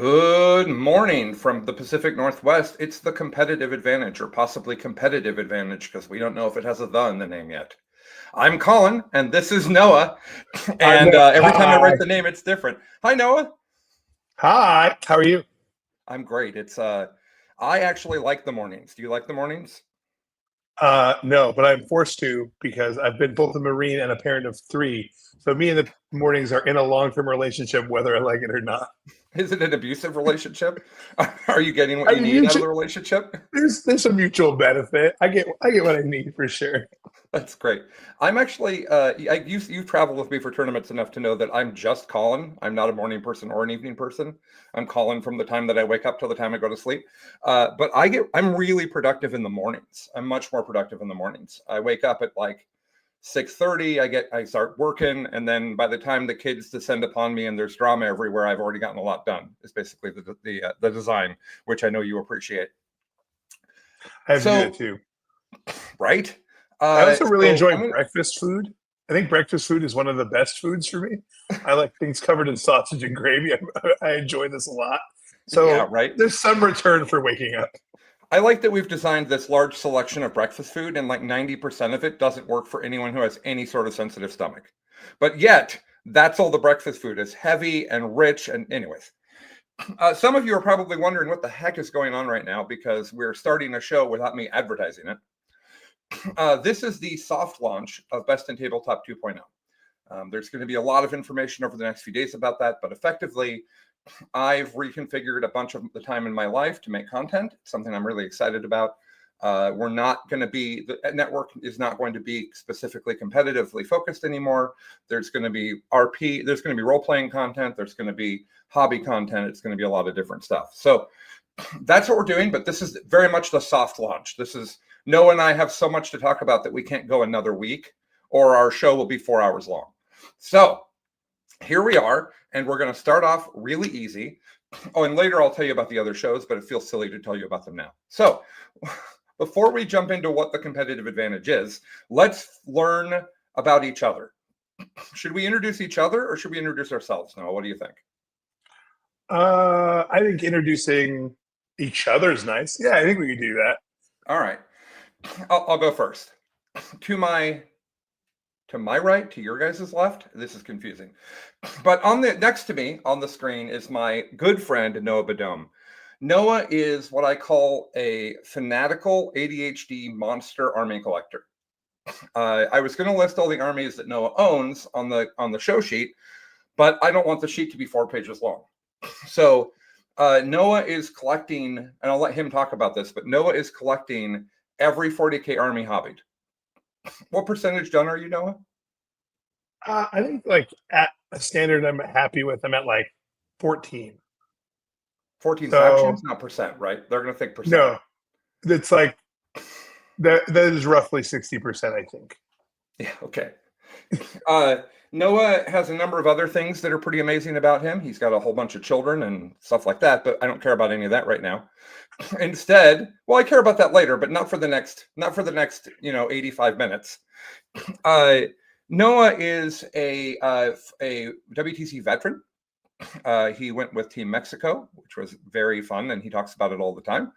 Good morning from the Pacific Northwest. It's the competitive advantage, or possibly competitive advantage, because we don't know if it has a "the" in the name yet. I'm Colin, and this is Noah. I'm And there. every time I Hi. write the name, it's different. Hi, Noah. Hi. How are you? I'm great. I actually like the mornings. Do you like the mornings? No, but I'm forced to because I've been both a Marine and a parent of three. So me and the mornings are in a long-term relationship, whether I like it or not. Is it an abusive relationship? Are you getting what I you mean, need out of the relationship? there's a mutual benefit. I get what I need for sure. That's great. I'm actually, you've traveled with me for tournaments enough to know that I'm just Colin. I'm not a morning person or an evening person. I'm Colin from the time that I wake up till the time I go to sleep. But I'm really productive in the mornings. I'm much more productive in the mornings. I wake up at like 6:30. I start working, and then by the time the kids descend upon me and there's drama everywhere, I've already gotten a lot done. Is basically the design, which I know you appreciate. I have to do that So, too. right. I also really So enjoy I'm gonna. breakfast food. I think breakfast food is one of the best foods for me. I like things covered in sausage and gravy. I enjoy this a lot. Yeah, So right. there's some return for waking up. I like that we've designed this large selection of breakfast food, and like 90% of it doesn't work for anyone who has any sort of sensitive stomach. But yet, that's all the breakfast food is heavy and rich. And, anyways, some of you are probably wondering what the heck is going on right now because we're starting a show without me advertising it. This is the soft launch of Best in Tabletop 2.0. There's going to be a lot of information over the next few days about that, but effectively, I've reconfigured a bunch of the time in my life to make content, something I'm really excited about. We're not going to be, the network is not going to be specifically competitively focused anymore. There's going to be RP, there's going to be role-playing content, there's going to be hobby content, it's going to be a lot of different stuff. So that's what we're doing, but this is very much the soft launch. This is, Noah and I have so much to talk about that we can't go another week, or our show will be 4 hours long. So here we are, and we're going to start off really easy. Oh, and later I'll tell you about the other shows, but it feels silly to tell you about them now. So before we jump into what the competitive advantage is, let's learn about each other. Should we introduce each other or should we introduce ourselves? Noah, what do you think? I think introducing each other is nice. Yeah, I think we could do that. All right. I'll go first. To my right, to your guys' left, this is confusing. But on the next to me on the screen is my good friend Noah Badome. Noah is what I call a fanatical ADHD monster army collector. I was going to list all the armies that Noah owns on the show sheet, but I don't want the sheet to be 4 pages long. So Noah is collecting, and I'll let him talk about this, but Noah is collecting every 40K army hobbied. What percentage done are you, Noah? I think like at a standard I'm happy with, I'm at like 14. 14 So factions, not percent, right? They're going to think percent. no, it's like that is roughly 60%, I think. Yeah, okay. Noah has a number of other things that are pretty amazing about him. He's got a whole bunch of children and stuff like that, but I don't care about any of that right now. Instead, well, I care about that later, but not for the next 85 minutes. Noah is a WTC veteran. He went with Team Mexico, which was very fun, and he talks about it all the time.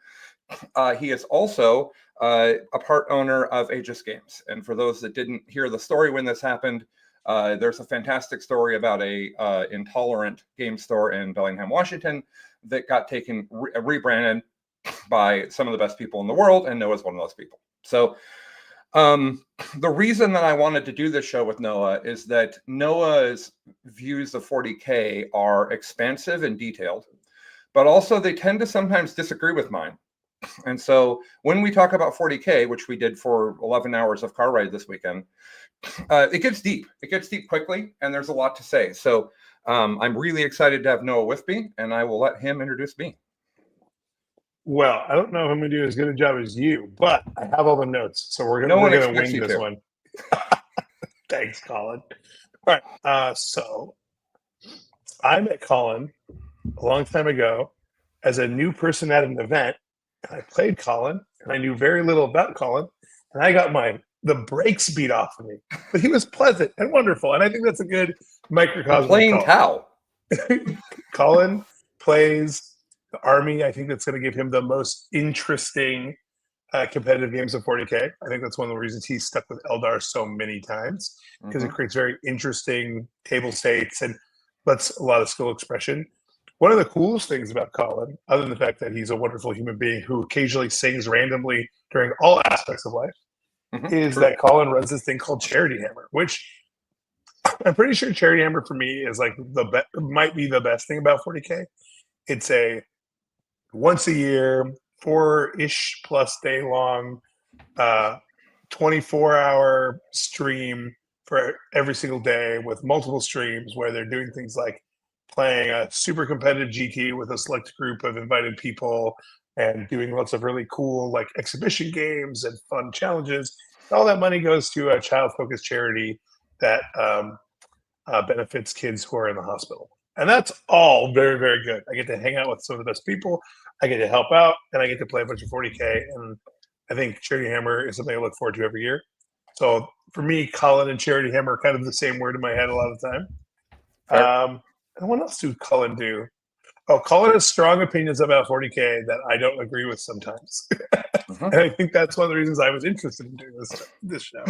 He is also a part owner of Aegis Games. And for those that didn't hear the story when this happened, there's a fantastic story about a intolerant game store in Bellingham, Washington that got rebranded by some of the best people in the world, and Noah's one of those people. So the reason that I wanted to do this show with Noah is that Noah's views of 40K are expansive and detailed, but also they tend to sometimes disagree with mine. And so when we talk about 40K, which we did for 11 hours of car ride this weekend, it gets deep. It gets deep quickly, and there's a lot to say. So I'm really excited to have Noah with me, and I will let him introduce me. Well, I don't know if I'm going to do as good a job as you, but I have all the notes, so we're No one going to expects wing you this to. one. Thanks, Colin. All right. So I met Colin a long time ago as a new person at an event. And I played Colin, and I knew very little about Colin, and I got the brakes beat off of me. But he was pleasant and wonderful, and I think that's a good I'm microcosm of playing Colin. Tau. Colin plays the army. I think that's going to give him the most interesting competitive games of 40K. I think that's one of the reasons he's stuck with Eldar so many times, because it creates very interesting table states and lets a lot of skill expression. One of the coolest things about Colin, other than the fact that he's a wonderful human being who occasionally sings randomly during all aspects of life, is that Colin runs this thing called Charity Hammer, which I'm pretty sure Charity Hammer for me is like might be the best thing about 40K. It's a once a year, 4-ish plus day long, 24-hour stream for every single day with multiple streams where they're doing things like playing a super competitive GT with a select group of invited people and doing lots of really cool like exhibition games and fun challenges. All that money goes to a child-focused charity that benefits kids who are in the hospital. And that's all very, very good. I get to hang out with some of the best people. I get to help out, and I get to play a bunch of 40K. And I think Charity Hammer is something I look forward to every year. So for me, Colin and Charity Hammer are kind of the same word in my head a lot of the time. And what else do Colin do? Oh, Colin has strong opinions about 40K that I don't agree with sometimes. And I think that's one of the reasons I was interested in doing this show.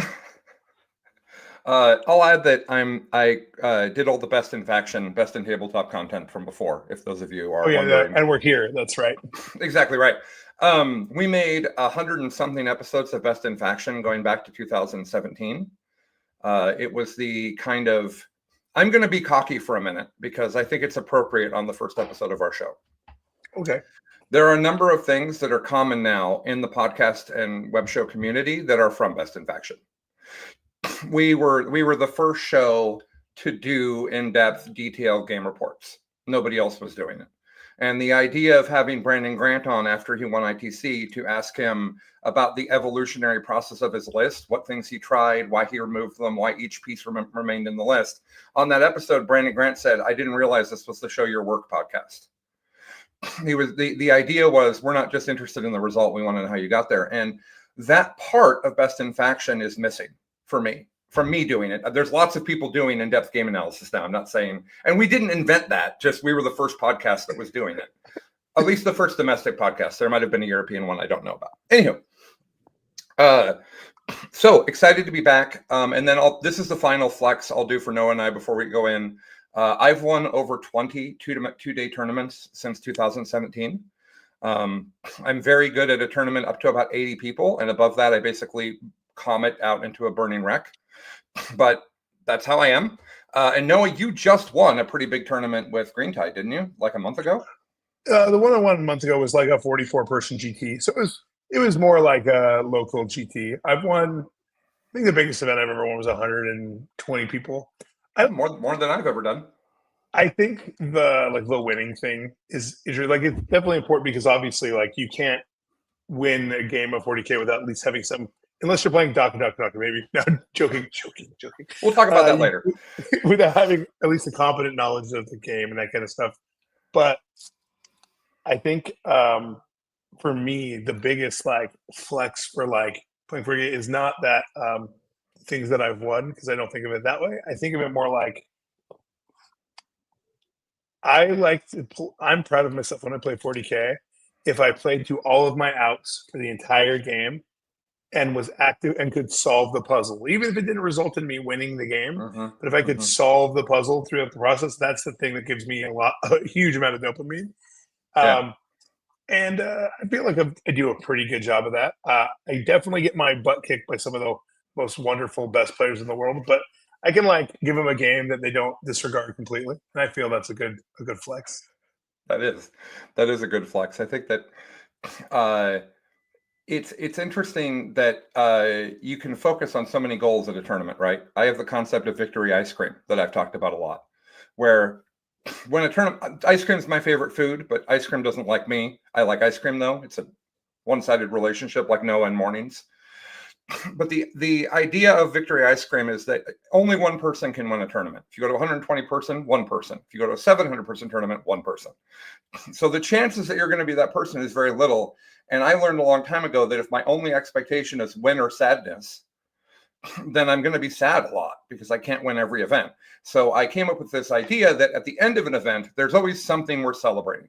I'll add that I did all the best in faction, best in tabletop content from before. If those of you are wondering, and we're here. That's right. Exactly right. We made 100 and something episodes of Best in Faction going back to 2017. It was the kind of, I'm going to be cocky for a minute because I think it's appropriate on the first episode of our show. Okay. There are a number of things that are common now in the podcast and web show community that are from Best in Faction. We were the first show to do in-depth, detailed game reports. Nobody else was doing it. And the idea of having Brandon Grant on after he won ITC to ask him about the evolutionary process of his list, what things he tried, why he removed them, why each piece remained in the list. On that episode, Brandon Grant said, "I didn't realize this was the Show Your Work podcast." The idea was, we're not just interested in the result, we want to know how you got there. And that part of Best in Faction is missing for me, from me doing it. There's lots of people doing in-depth game analysis now. I'm not saying, and we didn't invent that, just we were the first podcast that was doing it. At least the first domestic podcast. There might have been a European one I don't know about. Anywho, so excited to be back. And then this is the final flex I'll do for Noah and I before we go in. I've won over 20 two-day tournaments since 2017. I'm very good at a tournament up to about 80 people. And above that, I basically comet out into a burning wreck. But that's how I am. And Noah, you just won a pretty big tournament with Green Tide, didn't you? Like a month ago? The one I won a month ago was like a 44-person GT. So it was more like a local GT. I've won, I think the biggest event I've ever won was 120 people. More than I've ever done. I think the winning thing is like, it's definitely important because obviously like you can't win a game of 40K without at least having some, unless you're playing Doc, maybe. No, joking. We'll talk about that later. Without having at least a competent knowledge of the game and that kind of stuff. But I think for me, the biggest like flex for like playing 40K is not that things that I've won, because I don't think of it that way. I think of it more like I'm proud of myself when I play 40K if I played to all of my outs for the entire game and was active and could solve the puzzle, even if it didn't result in me winning the game. But if I could solve the puzzle throughout the process, that's the thing that gives me a huge amount of dopamine. And I feel like I do a pretty good job of that. I definitely get my butt kicked by some of the most wonderful, best players in the world, but I can like give them a game that they don't disregard completely, and I feel that's a good flex. That is a good flex. I think that it's interesting that you can focus on so many goals at a tournament, right? I have the concept of victory ice cream that I've talked about a lot, where when a tournament, ice cream is my favorite food, but ice cream doesn't like me. I like ice cream though. It's a one-sided relationship, like Noah and mornings. But the idea of victory ice cream is that only one person can win a tournament. If you go to 120 person, one person. If you go to a 700 person tournament, one person. So the chances that you're going to be that person is very little. And I learned a long time ago that if my only expectation is win or sadness, then I'm going to be sad a lot. because I can't win every event. So I came up with this idea that at the end of an event, there's always something we're celebrating.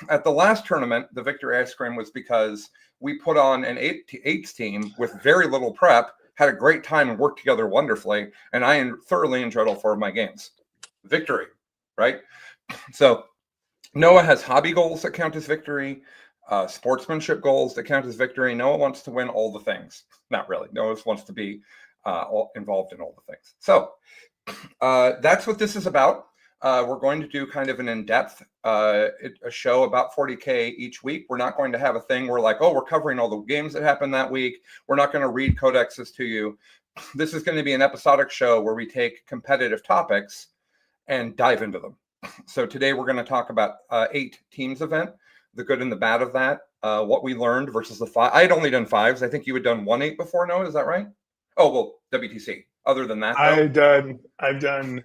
At the last tournament, the victory ice cream was because we put on an eights team with very little prep, had a great time and worked together wonderfully, and I thoroughly enjoyed all 4 of my games. Victory, right? So Noah has hobby goals that count as victory, sportsmanship goals that count as victory. Noah wants to win all the things. Not really. Noah just wants to be involved in all the things. So that's what this is about. We're going to do kind of an in-depth a show about 40K each week. We're not going to have a thing where like, oh, we're covering all the games that happened that week. We're not going to read codexes to you. This is going to be an episodic show where we take competitive topics and dive into them. So today we're going to talk about 8 teams event, the good and the bad of that, what we learned versus the 5. I had only done 5s. I think you had done 1-8 before, Noah. Is that right? Oh, well, WTC. Other than that, though? I've done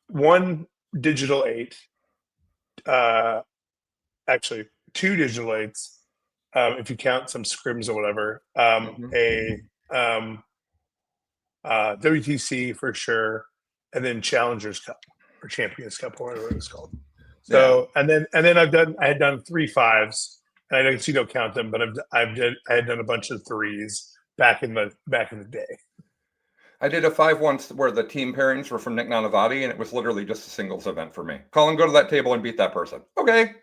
1 digital 8, actually 2 digital 8s, if you count some scrims or whatever, WTC for sure, and then Challengers Cup or Champions Cup or whatever it was called. So and then I had done 3 5s, and I guess you don't count them, but I had done a bunch of 3s back in the day. I did a 5 once where the team pairings were from Nick Nanavati, and it was literally just a singles event for me. Colin, go to that table and beat that person. Okay.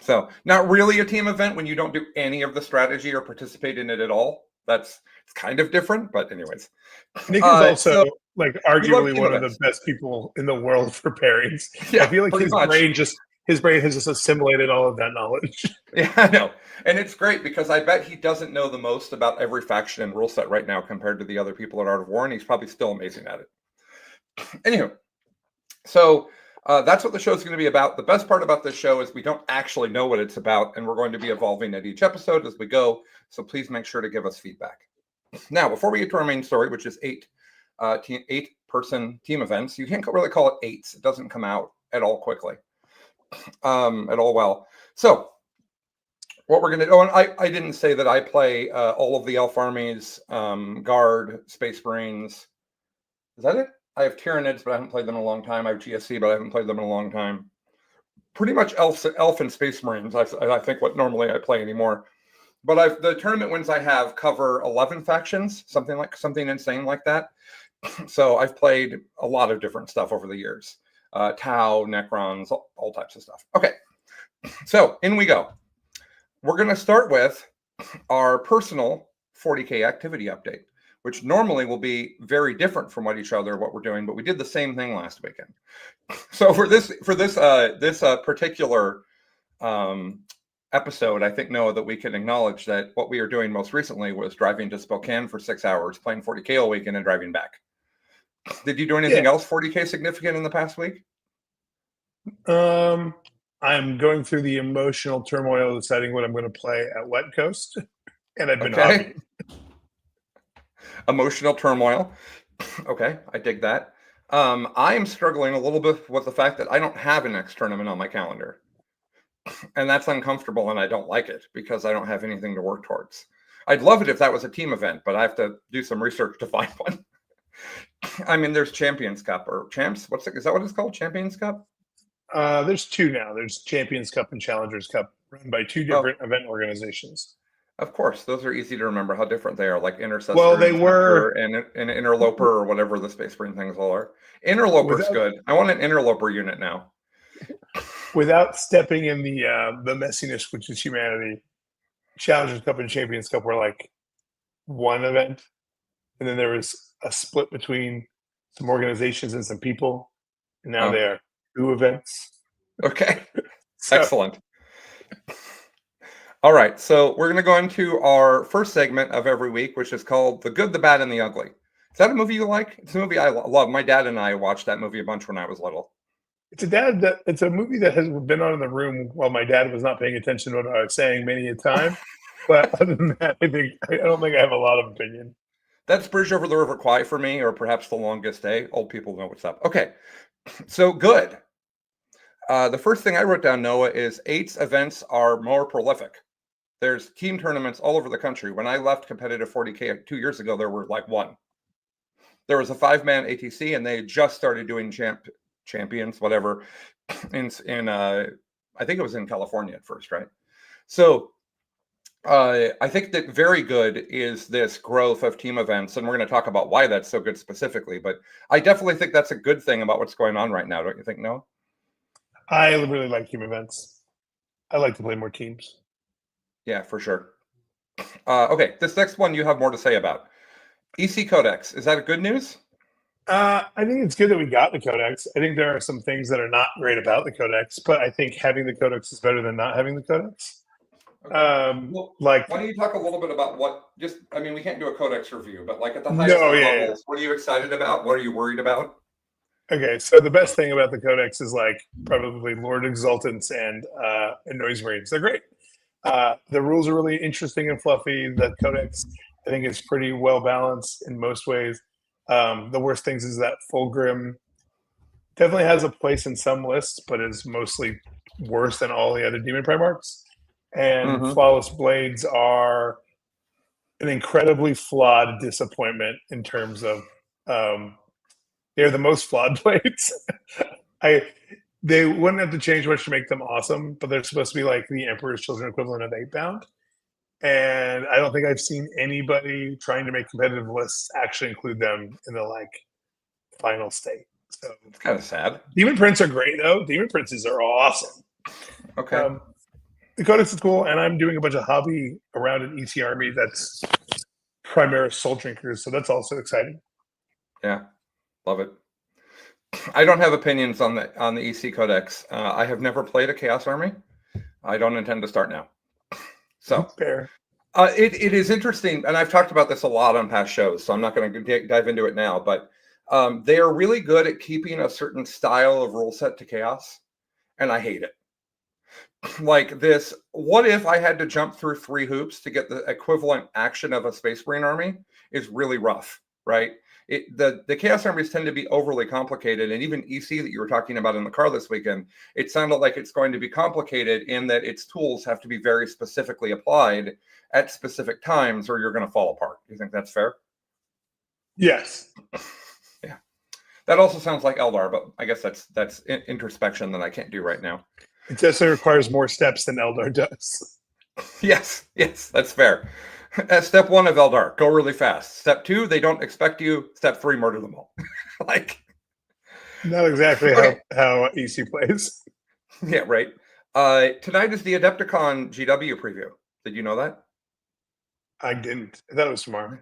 So not really a team event when you don't do any of the strategy or participate in it at all. It's kind of different, but anyways. Nick is also like arguably one of the best people in the world for pairings. Yeah, I feel like his brain has just assimilated all of that knowledge. Yeah, I know. And it's great because I bet he doesn't know the most about every faction and rule set right now compared to the other people at Art of War, and he's probably still amazing at it. Anywho, so that's what the show is going to be about. The best part about this show is we don't actually know what it's about, and we're going to be evolving at each episode as we go. So please make sure to give us feedback. Now, before we get to our main story, which is 8-person team events, you can't really call it 8s. It doesn't come out at all quickly, at all well. So what we're going to do, and I didn't say that I play all of the elf armies, Guard, Space Marines. Is that it? I have Tyranids, but I haven't played them in a long time. I have GSC, but I haven't played them in a long time. Pretty much elf and Space Marines, I think what normally I play anymore. But the tournament wins I have cover 11 factions, something insane like that. So I've played a lot of different stuff over the years. Tau, Necrons, all types of stuff. Okay, so in we go. We're going to start with our personal 40K activity update, which normally will be very different from what we're doing, but we did the same thing last weekend. So for this particular episode, I think, Noah, that we can acknowledge that what we are doing most recently was driving to Spokane for 6 hours, playing 40K all weekend, and driving back. Did you do anything else 40K significant in the past week? I'm going through the emotional turmoil of deciding what I'm going to play at Wet Coast, and I've been hobbying. Emotional turmoil. Okay, I dig that. I am struggling a little bit with the fact that I don't have a next tournament on my calendar. And that's uncomfortable, and I don't like it because I don't have anything to work towards. I'd love it if that was a team event, but I have to do some research to find one. I mean, there's Champions Cup or Champs. Is that what it's called? Champions Cup? There's 2 now. There's Champions Cup and Challengers Cup, run by 2 different event organizations. Of course, those are easy to remember how different they are, like Intercessor. Well, they were an Interloper or whatever the Space Marine things all are. Interloper's good. I want an Interloper unit now. Without stepping in the messiness, which is humanity, Challengers Cup and Champions Cup were like one event, and then there was a split between some organizations and some people, and now they are 2 events. Okay, excellent. All right, so we're going to go into our first segment of every week, which is called The Good, the Bad, and the Ugly. Is that a movie you like? It's a movie I love. My dad and I watched that movie a bunch when I was little. It's a movie that has been on in the room while my dad was not paying attention to what I was saying many a time. But other than that, I don't think I have a lot of opinion. That's Bridge Over the River Kwai for me, or perhaps The Longest Day. Old people know what's up. Okay, so good. The first thing I wrote down, Noah, is 8's events are more prolific. There's team tournaments all over the country. When I left competitive 40K 2 years ago, there were like one. There was a 5-man ATC, and they had just started doing champions, whatever, in I think it was in California at first, right? So I think that very good is this growth of team events, and we're going to talk about why that's so good specifically. But I definitely think that's a good thing about what's going on right now, don't you think, Noah? I really like team events. I like to play more teams. Yeah, for sure. Okay, this next one you have more to say about. EC Codex, is that a good news? I think it's good that we got the Codex. I think there are some things that are not great about the Codex, but I think having the Codex is better than not having the Codex. Okay. Well, why Like, don't you talk a little bit about I mean, we can't do a Codex review, but like at the highest no, yeah. levels, what are you excited about? What are you worried about? Okay, so the best thing about the Codex is like probably Lord Exultants and Noise Marines. They're great. The rules are really interesting and fluffy. The Codex, I think, is pretty well balanced in most ways. The worst things is that Fulgrim definitely has a place in some lists, but is mostly worse than all the other Demon Primarchs. And Flawless Blades are an incredibly flawed disappointment in terms of they're the most flawed blades. They wouldn't have to change much to make them awesome, but they're supposed to be like the Emperor's Children equivalent of 8-bound. And I don't think I've seen anybody trying to make competitive lists actually include them in the like final state. So it's kind of sad. Demon Prints are great though. Demon Princes are awesome. Okay. The Codex is cool, and I'm doing a bunch of hobby around an EC army that's Primaris Soul Drinkers, so that's also exciting. Yeah, love it. I don't have opinions on the EC Codex. I have never played a Chaos Army. I don't intend to start now. So fair. It is interesting, and I've talked about this a lot on past shows, so I'm not going to dive into it now. But they are really good at keeping a certain style of rule set to Chaos, and I hate it. Like this, what if I had to jump through 3 hoops to get the equivalent action of a Space Marine army is really rough, right? The Chaos armies tend to be overly complicated, and even EC that you were talking about in the car this weekend, it sounded like it's going to be complicated in that its tools have to be very specifically applied at specific times, or you're going to fall apart. Do you think that's fair? Yes. Yeah. That also sounds like Eldar, but I guess that's introspection that I can't do right now. It definitely requires more steps than Eldar does. Yes, that's fair. Step 1 of Eldar, go really fast. Step 2, they don't expect you. Step 3, murder them all. Like, not exactly how EC plays. Yeah, right. Tonight is the Adepticon GW preview. Did you know that? I didn't. I thought it was tomorrow.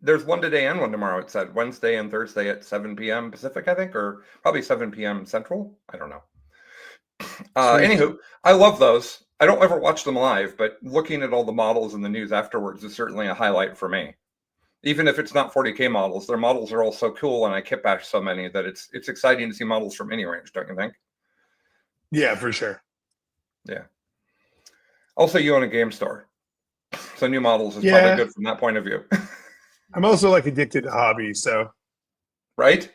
There's one today and one tomorrow. It said Wednesday and Thursday at 7 p.m. Pacific, I think, or probably 7 p.m. Central. I don't know. Anywho, I love those. I don't ever watch them live, but looking at all the models in the news afterwards is certainly a highlight for me. Even if it's not 40K models, their models are all so cool, and I kit bash so many that it's exciting to see models from any range, don't you think? Yeah, for sure. Yeah. Also, you own a game store, so new models is probably good from that point of view. I'm also like addicted to hobbies, so. Right.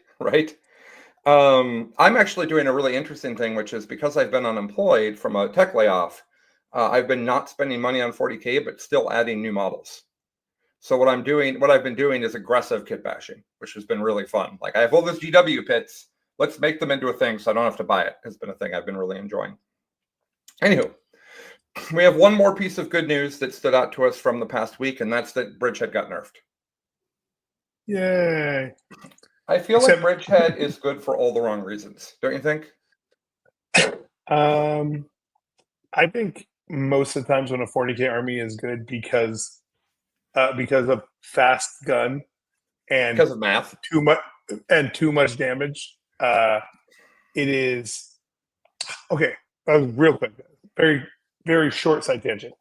I'm actually doing a really interesting thing, which is because I've been unemployed from a tech layoff, I've been not spending money on 40K, but still adding new models. So what I've been doing is aggressive kit bashing, which has been really fun. Like I have all those GW pits. Let's make them into a thing so I don't have to buy it. Has been a thing I've been really enjoying. Anywho, we have one more piece of good news that stood out to us from the past week, and that's that Bridgehead got nerfed. Yay. I feel like Bridgehead is good for all the wrong reasons. Don't you think? I think most of the times when a 40K army is good because of fast gun and because of math, too much damage. It is okay. Real quick, very very short side tangent.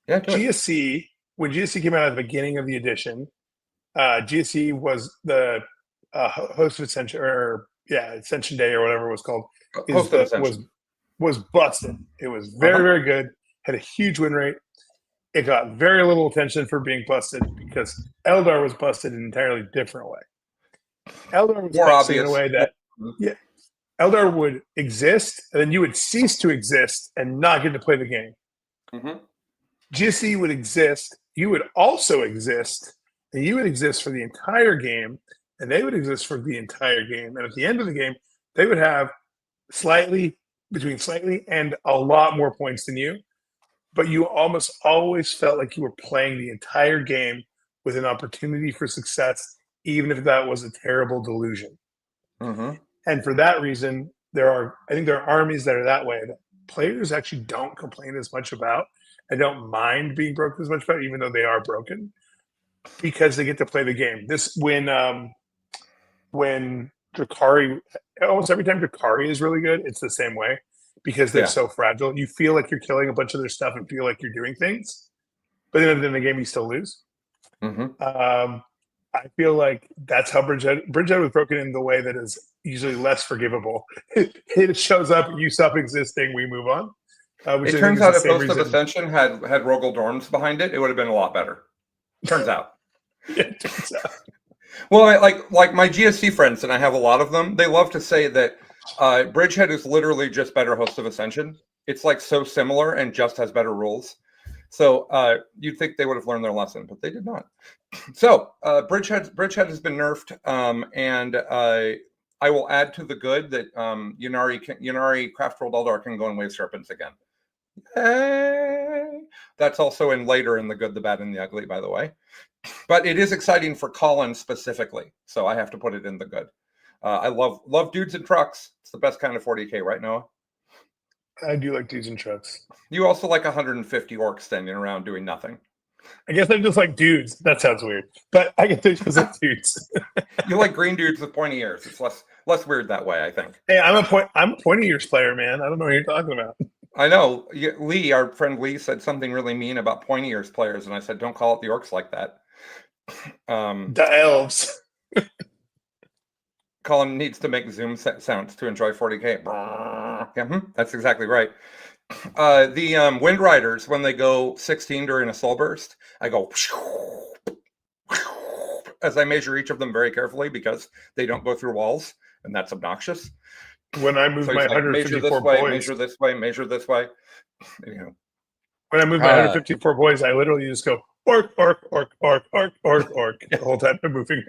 Yeah, GSC, when GSC came out at the beginning of the edition, GSC was the host of Ascension, Ascension Day or whatever it was called. Was busted. It was very very good. Had a huge win rate. It got very little attention for being busted because Eldar was busted in an entirely different way. Eldar was busted in a way that Eldar would exist, and then you would cease to exist and not get to play the game. GSC would exist. You would also exist, and you would exist for the entire game, and they would exist for the entire game. And at the end of the game, they would have between slightly and a lot more points than you. But you almost always felt like you were playing the entire game with an opportunity for success, even if that was a terrible delusion. Mm-hmm. And for that reason, I think there are armies that are that way that players actually don't complain as much about and don't mind being broken as much about, even though they are broken, because they get to play the game. When Drakari, almost every time Drakari is really good, it's the same way because they're so fragile. You feel like you're killing a bunch of their stuff and feel like you're doing things, but then in the game you still lose. Mm-hmm. I feel like that's how Bridgehead was broken in the way that is usually less forgivable. It shows up, you stop existing, we move on. It turns out if Ghost of Ascension had Rogel Dorms behind it, it would have been a lot better. Turns out. Yeah, it turns out. Well, like my GSC friends, and I have a lot of them, they love to say that Bridgehead is literally just better Host of Ascension. It's like so similar and just has better rules. So you'd think they would have learned their lesson, but they did not. So Bridgehead has been nerfed, and I will add to the good that Ynarri Craft World Eldar can go in Wave Serpents again. Hey. That's also later in the good, the bad, and the ugly, by the way. But it is exciting for Colin specifically, so I have to put it in the good. I love dudes and trucks. It's the best kind of 40k, right, Noah? I do like dudes and trucks. You also like 150 orcs standing around doing nothing. I guess I just like dudes. That sounds weird, but I guess they just like dudes. You like green dudes with pointy ears. It's less weird that way, I think. Hey, I'm a pointy ears player, man. I don't know what you're talking about. I know. Lee, our friend Lee, said something really mean about pointy ears players, and I said, don't call it the orcs like that. The elves. Colin needs to make zoom sounds to enjoy 40k. Yeah, that's exactly right. The Wind Riders, when they go 16 during a soul burst, I go as I measure each of them very carefully because they don't go through walls, and that's obnoxious. When I move my 154 boys, measure this way, measure this way. When I move my 154 boys, I literally just go orc, orc, orc, orc, orc, orc, orc the whole time I'm moving.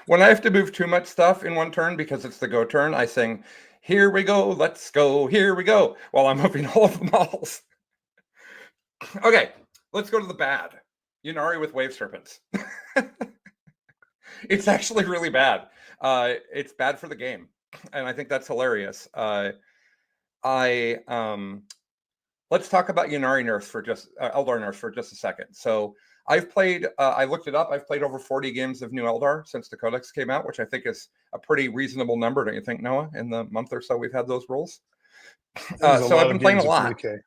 When I have to move too much stuff in one turn because it's the go turn, I sing, "Here we go, let's go, here we go," while I'm moving all of the models. Okay, let's go to the bad. Ynarri with Wave Serpents. It's actually really bad. It's bad for the game, and I think that's hilarious. Let's talk about Ynarri nerfs for Eldar nerfs for just a second. So I've played, I looked it up, I've played over 40 games of new Eldar since the Codex came out, which I think is a pretty reasonable number, don't you think, Noah, in the month or so we've had those rules? So I've been playing a lot. 40K.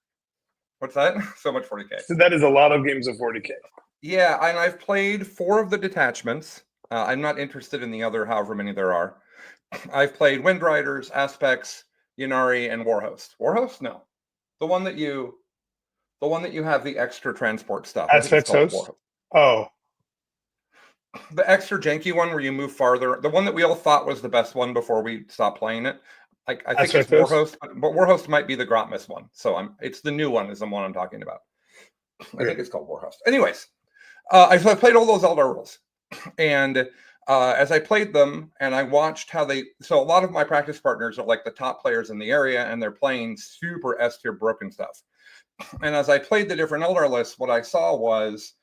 What's that? So much 40K. So that is a lot of games of 40K. Yeah, and I've played 4 of the detachments. I'm not interested in the other however many there are. I've played Wind Riders, Aspects, Ynarri, and Warhost. Warhost? No. The one that you have the extra transport stuff. Aspects host? Oh. The extra janky one where you move farther. The one that we all thought was the best one before we stopped playing it. I think it's Warhost, but Warhost might be the Grotmus one. So it's the new one is the one I'm talking about. I think it's called Warhost. Anyways, I played all those Eldar rules. And as I played them and I watched how so a lot of my practice partners are like the top players in the area and they're playing super S tier broken stuff. And as I played the different Eldar lists, what I saw was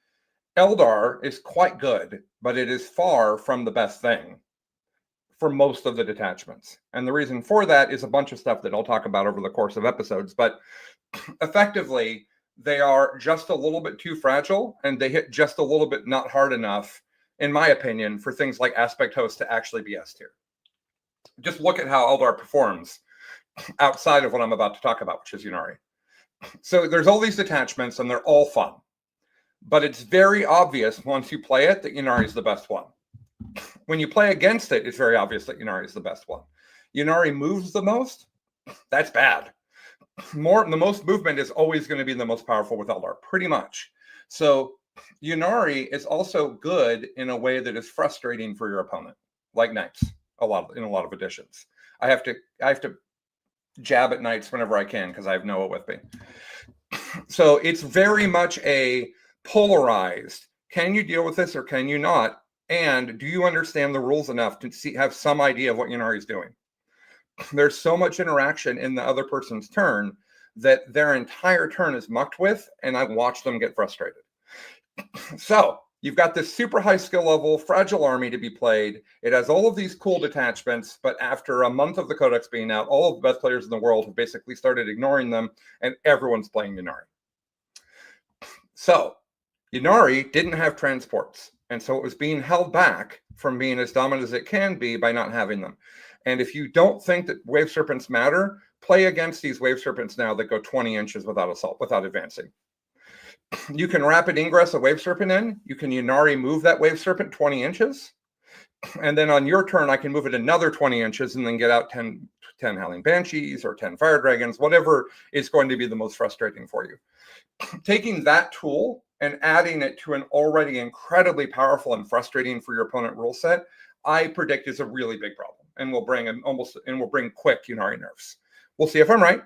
Eldar is quite good, but it is far from the best thing for most of the detachments. And the reason for that is a bunch of stuff that I'll talk about over the course of episodes. But effectively, they are just a little bit too fragile and they hit just a little bit not hard enough, in my opinion, for things like Aspect Host to actually be S tier. Just look at how Eldar performs outside of what I'm about to talk about, which is Ynarri. So there's all these detachments and they're all fun. But it's very obvious once you play it that Ynarri is the best one. When you play against it, it's very obvious that Ynarri is the best one. Ynarri moves the most. That's bad. The most movement is always going to be the most powerful with Eldar, pretty much. So Ynarri is also good in a way that is frustrating for your opponent, like Knights, in a lot of editions. I have to jab at Knights whenever I can because I have Noah with me. So it's very much a polarized. Can you deal with this or can you not? And do you understand the rules enough to have some idea of what Ynarri is doing? There's so much interaction in the other person's turn that their entire turn is mucked with, and I watch them get frustrated. So you've got this super high skill level, fragile army to be played. It has all of these cool detachments, but after a month of the Codex being out, all of the best players in the world have basically started ignoring them, and everyone's playing Ynarri. So Ynarri didn't have transports, and so it was being held back from being as dominant as it can be by not having them. And if you don't think that wave serpents matter, play against these wave serpents now that go 20 inches without assault, without advancing. You can rapid ingress a wave serpent in. You can Ynarri move that wave serpent 20 inches. And then on your turn, I can move it another 20 inches and then get out 10 Howling Banshees or 10 Fire Dragons, whatever is going to be the most frustrating for you. Taking that tool and adding it to an already incredibly powerful and frustrating for your opponent rule set, I predict is a really big problem and will bring quick Ynarri nerfs. We'll see if I'm right.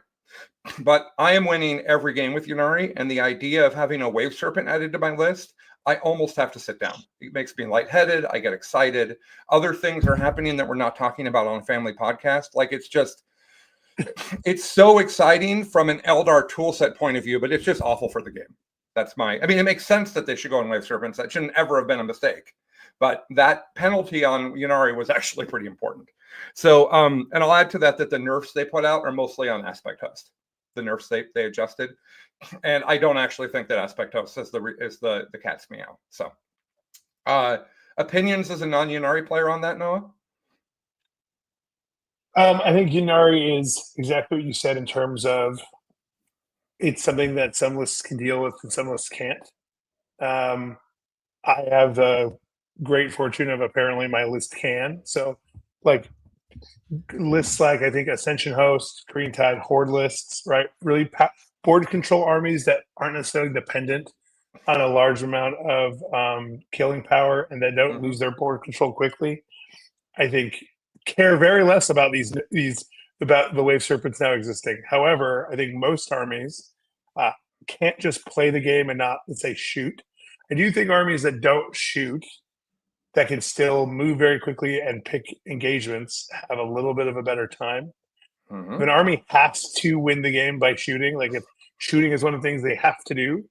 But I am winning every game with Ynarri, and the idea of having a wave serpent added to my list, I almost have to sit down. It makes me lightheaded. I get excited. Other things are happening that we're not talking about on a family podcast. Like it's so exciting from an Eldar toolset point of view, but it's just awful for the game. It makes sense that they should go in wave serpents. That shouldn't ever have been a mistake. But that penalty on Ynarri was actually pretty important. So, and I'll add to that the nerfs they put out are mostly on Aspect Host. The nerfs they adjusted, and I don't actually think that Aspect Host is the cat's meow. So, opinions as a non-Ynarri player on that, Noah? I think Ynarri is exactly what you said in terms of it's something that some lists can deal with and some lists can't. I have the great fortune of apparently my list can. So, like lists like I think Ascension Host, Green Tide, Horde lists, right? Really board control armies that aren't necessarily dependent on a large amount of killing power and that don't lose their board control quickly. I think care very less about these about the wave serpents now existing. However, I think most armies can't just play the game and not, let's say, shoot. I do think armies that don't shoot, that can still move very quickly and pick engagements, have a little bit of a better time. If an army has to win the game by shooting, like if shooting is one of the things they have to do,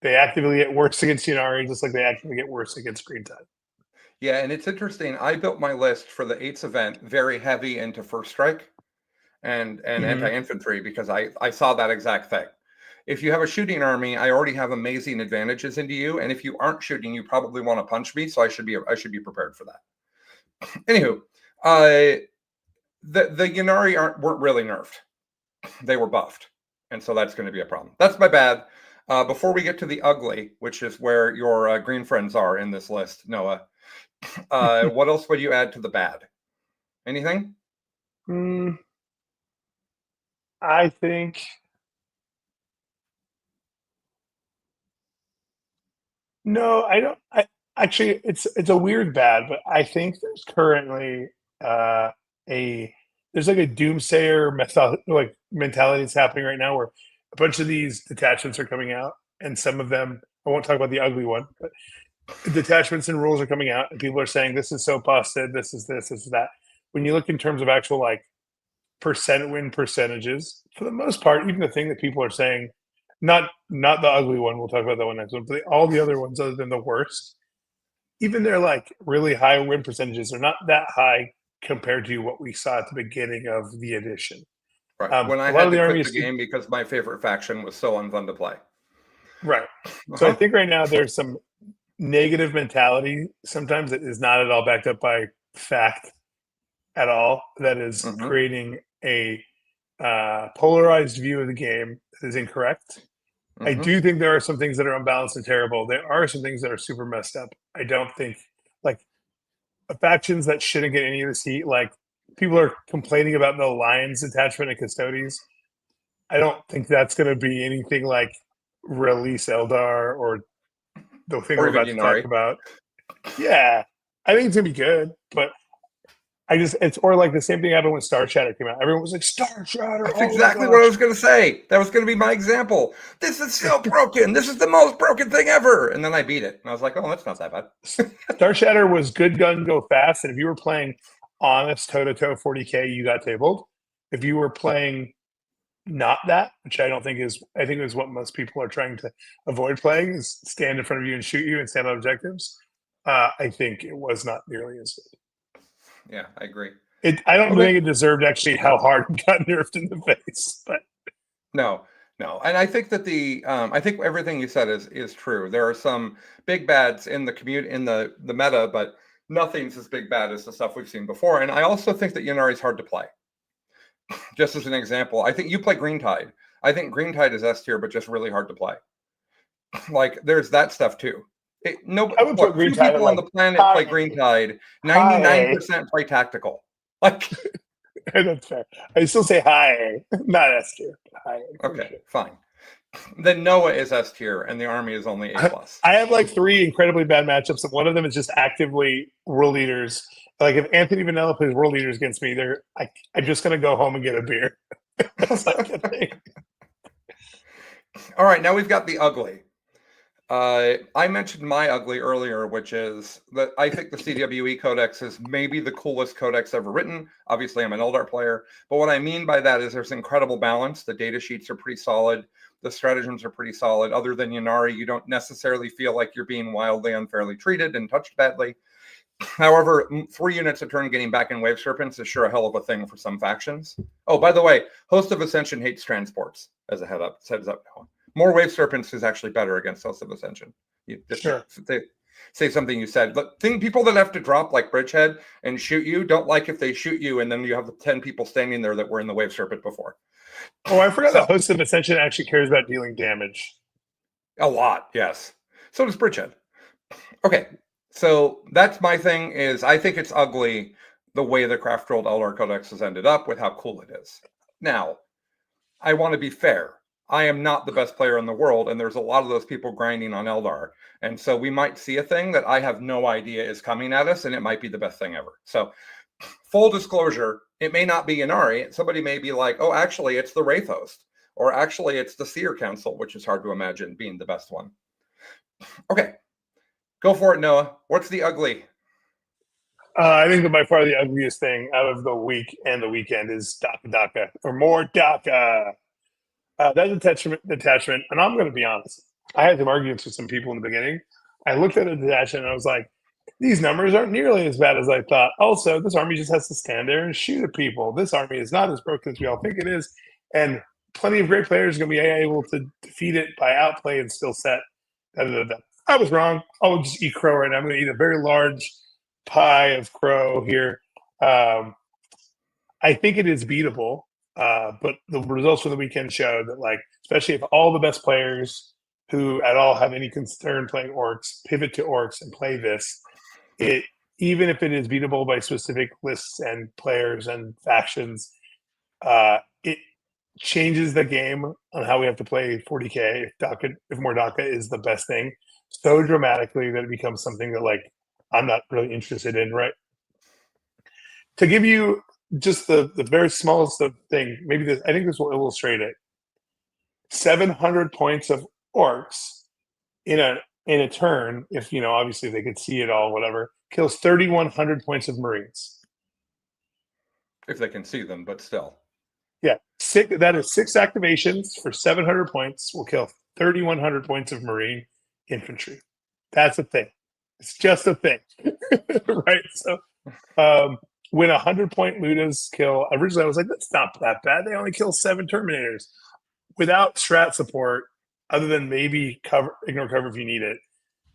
they actively get worse against Ynarri, just like they actively get worse against Green Tide. Yeah, and it's interesting. I built my list for the 8th event very heavy into first strike and anti-infantry because I saw that exact thing. If you have a shooting army, I already have amazing advantages into you, and if you aren't shooting, you probably want to punch me, so I should be prepared for that. Anywho, the Ynarri weren't really nerfed; they were buffed, and so that's going to be a problem. That's my bad. Before we get to the ugly, which is where your green friends are in this list, Noah, what else would you add to the bad? Anything? I think. No, I don't. Actually, it's a weird bad, but I think there's currently there's like a doomsayer mentality that's happening right now, where a bunch of these detachments are coming out, and some of them, I won't talk about the ugly one, but detachments and rules are coming out, and people are saying this is so busted, this is that. When you look in terms of actual like percent win percentages, for the most part, even the thing that people are saying. Not the ugly one. We'll talk about that one next one. But all the other ones, other than the worst, even their like really high win percentages are not that high compared to what we saw at the beginning of the edition. Right. When I had to quit the game because my favorite faction was so unfun to play. Right. So I think right now there's some negative mentality sometimes that is not at all backed up by fact at all. That is creating a polarized view of the game that is incorrect. I do think there are some things that are unbalanced and terrible. There are some things that are super messed up. I don't think like factions that shouldn't get any of this heat. Like people are complaining about the Lions attachment and Custodes. I don't think that's going to be anything like release Eldar or the thing we're about to talk about. Yeah, I think it's going to be good, but it's or like the same thing happened when Star Shatter came out. Everyone was like, Star Shatter. That's Oh my exactly what I gosh. was going to say. That was going to be my example. This is so broken. This is the most broken thing ever. And then I beat it. And I was like, oh, that's not that bad. Star Shatter was good gun, go fast. And if you were playing honest toe to toe 40K, you got tabled. If you were playing not that, which I think is what most people are trying to avoid playing, is stand in front of you and shoot you and stand on objectives. I think it was not nearly as good. Yeah, I agree. I don't think it deserved actually how hard it got nerfed in the face, but no. And I think that I think everything you said is true. There are some big bads in the the meta, but nothing's as big bad as the stuff we've seen before. And I also think that Ynarri is hard to play. Just as an example, I think you play Green Tide. I think Green Tide is S tier, but just really hard to play. Like there's that stuff too. I would put Green Tide people on the planet play Green Tide. 99% play tactical. Like that's fair. I still say high, not S tier. High. Okay, fine. Then Noah is S tier, and the army is only A+. I have like 3 incredibly bad matchups, and one of them is just actively world leaders. Like if Anthony Vanilla plays world leaders against me, I'm just gonna go home and get a beer. All right, now we've got the ugly. I mentioned my ugly earlier, which is that I think the CWE Codex is maybe the coolest codex ever written. Obviously, I'm an Eldar player, but what I mean by that is there's incredible balance. The data sheets are pretty solid. The stratagems are pretty solid. Other than Ynarri, you don't necessarily feel like you're being wildly unfairly treated and touched badly. However, 3 units a turn getting back in Wave Serpents is sure a hell of a thing for some factions. Oh, by the way, Host of Ascension hates transports, as a heads up now. More Wave Serpents is actually better against Host of Ascension. You just say something you said. But people that have to drop like Bridgehead and shoot you don't like if they shoot you and then you have the 10 people standing there that were in the Wave Serpent before. Oh, I forgot that Host of Ascension actually cares about dealing damage. A lot, yes. So does Bridgehead. Okay, so that's my thing is I think it's ugly the way the Craft World Eldar Codex has ended up with how cool it is. Now, I want to be fair. I am not the best player in the world, and there's a lot of those people grinding on Eldar. And so we might see a thing that I have no idea is coming at us, and it might be the best thing ever. So full disclosure, it may not be Ynarri. Somebody may be like, oh, actually, it's the Wraith Host. Or actually, it's the Seer Council, which is hard to imagine being the best one. Okay. Go for it, Noah. What's the ugly? I think that by far the ugliest thing out of the week and the weekend is DACA, or more DACA. That detachment, and I'm going to be honest, I had some arguments with some people in the beginning. I looked at the detachment and I was like, these numbers aren't nearly as bad as I thought. Also, this army just has to stand there and shoot at people. This army is not as broken as we all think it is. And plenty of great players are going to be able to defeat it by outplay and still set. I was wrong. I'll just eat crow right now. I'm going to eat a very large pie of crow here. I think it is beatable. But the results from the weekend show that, like, especially if all the best players who at all have any concern playing orcs pivot to orcs and play this, even if it is beatable by specific lists and players and factions, it changes the game on how we have to play 40K. If more DACA is the best thing, so dramatically that it becomes something that, like, I'm not really interested in. Right? To give you just the very smallest of thing, I think this will illustrate it. 700 points of orcs in a turn, if obviously they could see it all, whatever, kills 3,100 points of Marines. If they can see them, but still. Yeah, that is 6 activations for 700 points will kill 3,100 points of Marine infantry. That's a thing. It's just a thing, right? So, when 100-point Ludas kill, originally I was like, that's not that bad. They only kill 7 Terminators. Without strat support, other than maybe ignore cover if you need it,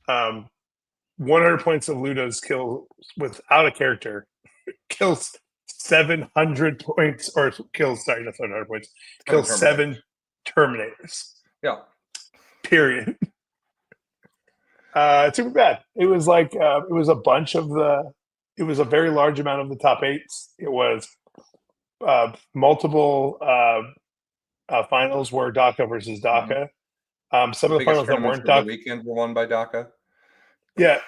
100 points of Ludas kill without a character kills 700 points, or kills, sorry, not 700 points, kills 7 Terminators. Yeah. Period. It's super bad. It was like, it was a bunch of it was a very large amount of the top 8s. It was multiple finals were DACA versus DACA. Some of the finals that weren't DACA weekend were won by DACA. Yeah,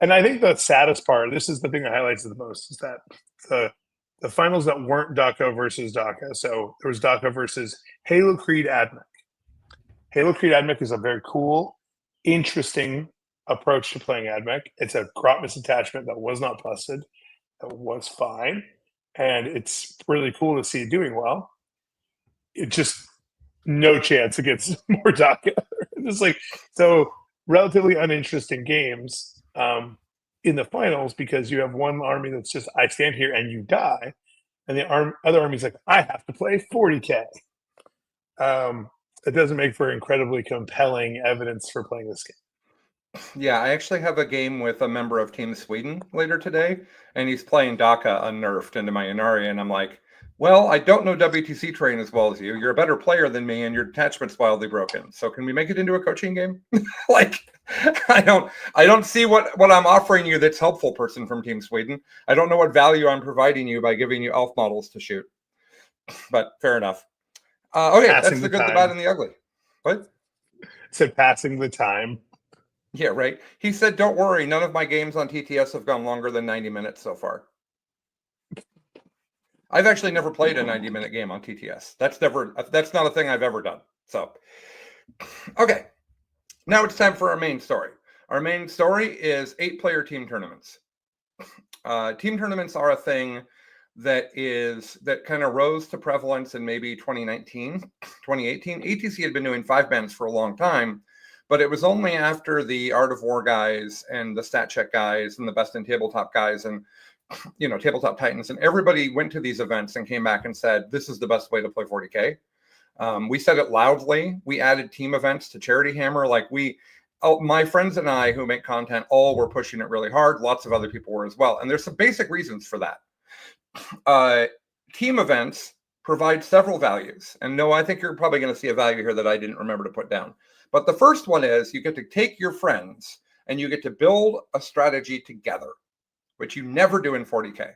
And I think the saddest part, this is the thing that highlights it the most, is that the finals that weren't DACA versus DACA. So there was DACA versus Halo Creed AdMech. Halo Creed AdMech is a very cool, interesting approach to playing AdMech. It's a crop misattachment that was not busted, that was fine, and it's really cool to see it doing well. It just no chance against more DACA. It's like so relatively uninteresting games in the finals because you have one army that's just I stand here and you die, and the other army's like I have to play 40k. It doesn't make for incredibly compelling evidence for playing this game. Yeah, I actually have a game with a member of Team Sweden later today, and he's playing DACA unnerfed into my Ynarri, and I'm like, well, I don't know WTC terrain as well as you. You're a better player than me, and your detachment's wildly broken. So can we make it into a coaching game? Like, I don't see what I'm offering you that's helpful, person from Team Sweden. I don't know what value I'm providing you by giving you elf models to shoot. But fair enough. Okay, that's the good, the bad, and the ugly. What? Said passing the time. Yeah, right. He said, don't worry, none of my games on TTS have gone longer than 90 minutes so far. I've actually never played a 90-minute game on TTS. That's not a thing I've ever done. So, okay. Now it's time for our main story. Our main story is 8-player team tournaments. Team tournaments are a thing that kind of rose to prevalence in maybe 2019, 2018. ATC had been doing 5-mans for a long time, but it was only after the Art of War guys and the Stat Check guys and the Best in Tabletop guys and Tabletop Titans and everybody went to these events and came back and said, this is the best way to play 40K. We said it loudly. We added team events to Charity Hammer. Like my friends and I who make content all were pushing it really hard. Lots of other people were as well. And there's some basic reasons for that. Team events provide several values. And no, I think you're probably going to see a value here that I didn't remember to put down. But the first one is you get to take your friends and you get to build a strategy together, which you never do in 40K.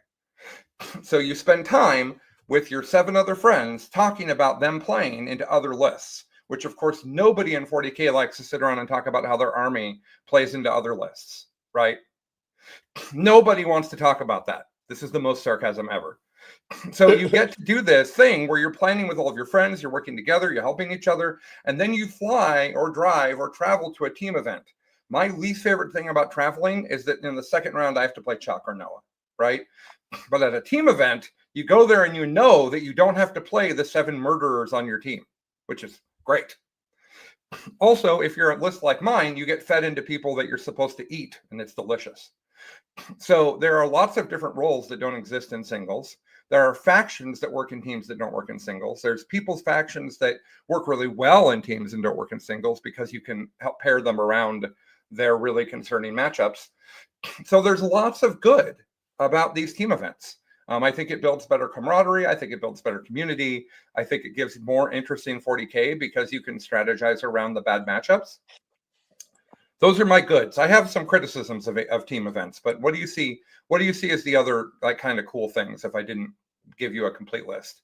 So you spend time with your 7 other friends talking about them playing into other lists, which of course nobody in 40K likes to sit around and talk about how their army plays into other lists, right? Nobody wants to talk about that. This is the most sarcasm ever. So you get to do this thing where you're planning with all of your friends, you're working together, you're helping each other, and then you fly or drive or travel to a team event. My least favorite thing about traveling is that in the second round, I have to play Chuck or Noah, right? But at a team event, you go there and you know that you don't have to play the 7 murderers on your team, which is great. Also, if you're a list like mine, you get fed into people that you're supposed to eat, and it's delicious. So there are lots of different roles that don't exist in singles. There are factions that work in teams that don't work in singles. There's people's factions that work really well in teams and don't work in singles because you can help pair them around their really concerning matchups. So there's lots of good about these team events. I think it builds better camaraderie. I think it builds better community. I think it gives more interesting 40K because you can strategize around the bad matchups. Those are my goods. I have some criticisms of team events, but what do you see? What do you see as the other kind of cool things if I didn't give you a complete list?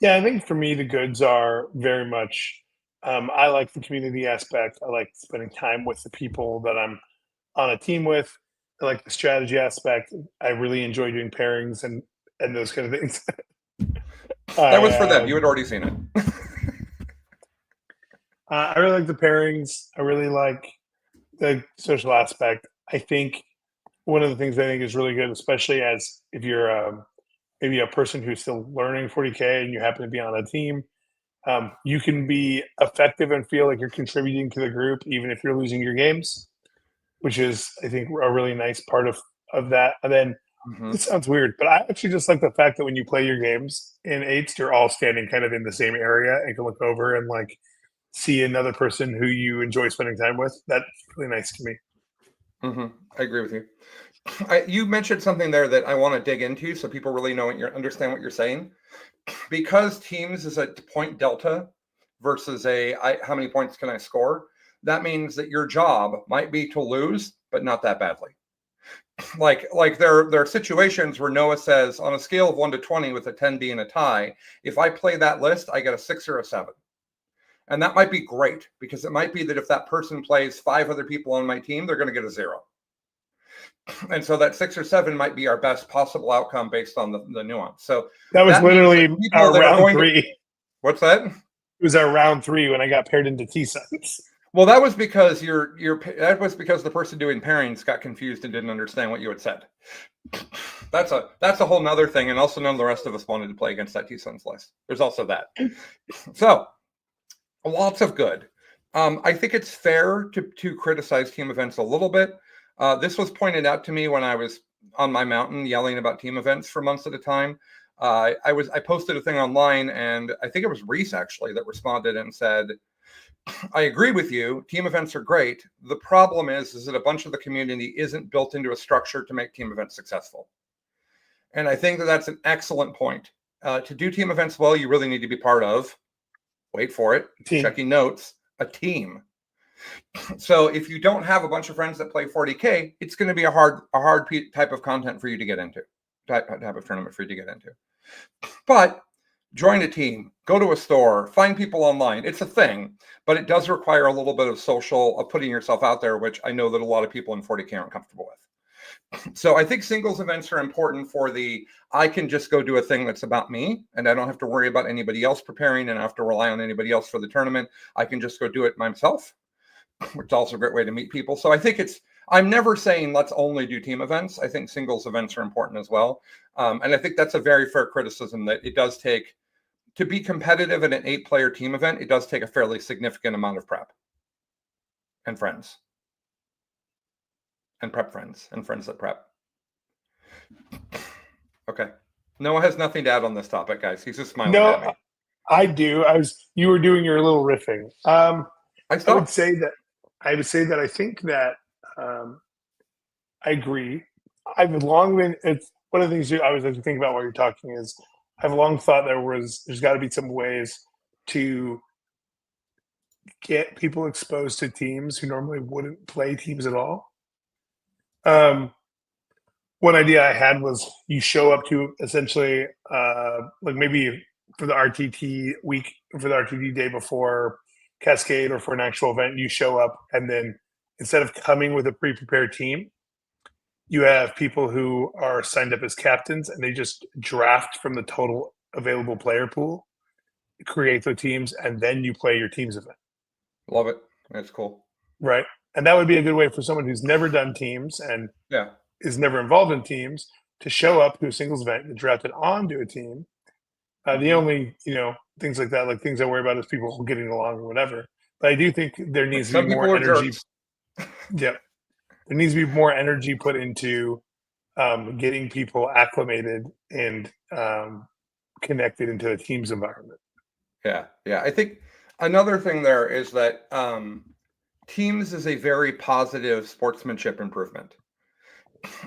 Yeah, I think for me, the goods are very much, I like the community aspect. I like spending time with the people that I'm on a team with. I like the strategy aspect. I really enjoy doing pairings and those kind of things. That was for them. You had already seen it. I really like the pairings. I really like the social aspect. I think one of the things I think is really good, especially as if you're maybe a person who's still learning 40K and you happen to be on a team, you can be effective and feel like you're contributing to the group, even if you're losing your games, which is, I think, a really nice part of that. And then it sounds weird, but I actually just like the fact that when you play your games in 8s, you're all standing kind of in the same area and can look over and like see another person who you enjoy spending time with. That's really nice to me. I agree with you. You mentioned something there that I want to dig into so people really know understand what you're saying. Because teams is a point delta versus how many points can I score, that means that your job might be to lose, but not that badly. Like there are situations where Noah says on a scale of 1 to 20 with a 10 being a tie, if I play that list, I get a 6 or a 7. And that might be great, because it might be that if that person plays 5 other people on my team, they're going to get a 0. And so that 6 or 7 might be our best possible outcome based on the nuance. So that was literally our round 3. What's that? It was our round 3 when I got paired into T-Sons. Well, that was because that was because the person doing pairings got confused and didn't understand what you had said. That's a whole nother thing. And also none of the rest of us wanted to play against that T-Sons list. There's also that. So lots of good. I think it's fair to criticize team events a little bit. This was pointed out to me when I was on my mountain yelling about team events for months at a time. I posted a thing online, and I think it was Reese actually that responded and said, I agree with you. Team events are great. The problem is that a bunch of the community isn't built into a structure to make team events successful. And I think that that's an excellent point. To do team events well, you really need to be part of, wait for it, checking notes, a team. So if you don't have a bunch of friends that play 40K, it's going to be a hard type of content for you to get into, type of tournament for you to get into. But join a team, go to a store, find people online. It's a thing, but it does require a little bit of putting yourself out there, which I know that a lot of people in 40K aren't comfortable with. So I think singles events are important for I can just go do a thing that's about me, and I don't have to worry about anybody else preparing, and I have to rely on anybody else for the tournament. I can just go do it myself, which is also a great way to meet people. So I think I'm never saying let's only do team events. I think singles events are important as well. And I think that's a very fair criticism, that it does take, to be competitive in an 8-player team event, it does take a fairly significant amount of prep and friends and prep friends and friends that prep. Okay. Noah has nothing to add on this topic, guys. He's just smiling at me. I do. You were doing your little riffing. I would say that I think that I agree. I've long been. It's one of the things I was thinking about while you're talking is I've long thought there's got to be some ways to get people exposed to teams who normally wouldn't play teams at all. One idea I had was you show up to essentially like maybe for the RTT week, for the RTT day before Cascade or for an actual event, you show up, and then instead of coming with a pre-prepared team, you have people who are signed up as captains, and they just draft from the total available player pool, create their teams, and then you play your team's event. Love it. That's cool. Right. And that would be a good way for someone who's never done teams and is never involved in teams to show up to a singles event and draft it onto a team. The only, things like that, like things I worry about is people getting along or whatever. But I do think there needs to be more energy. Yeah. There needs to be more energy put into getting people acclimated and connected into a team's environment. Yeah. I think another thing there is that teams is a very positive sportsmanship improvement.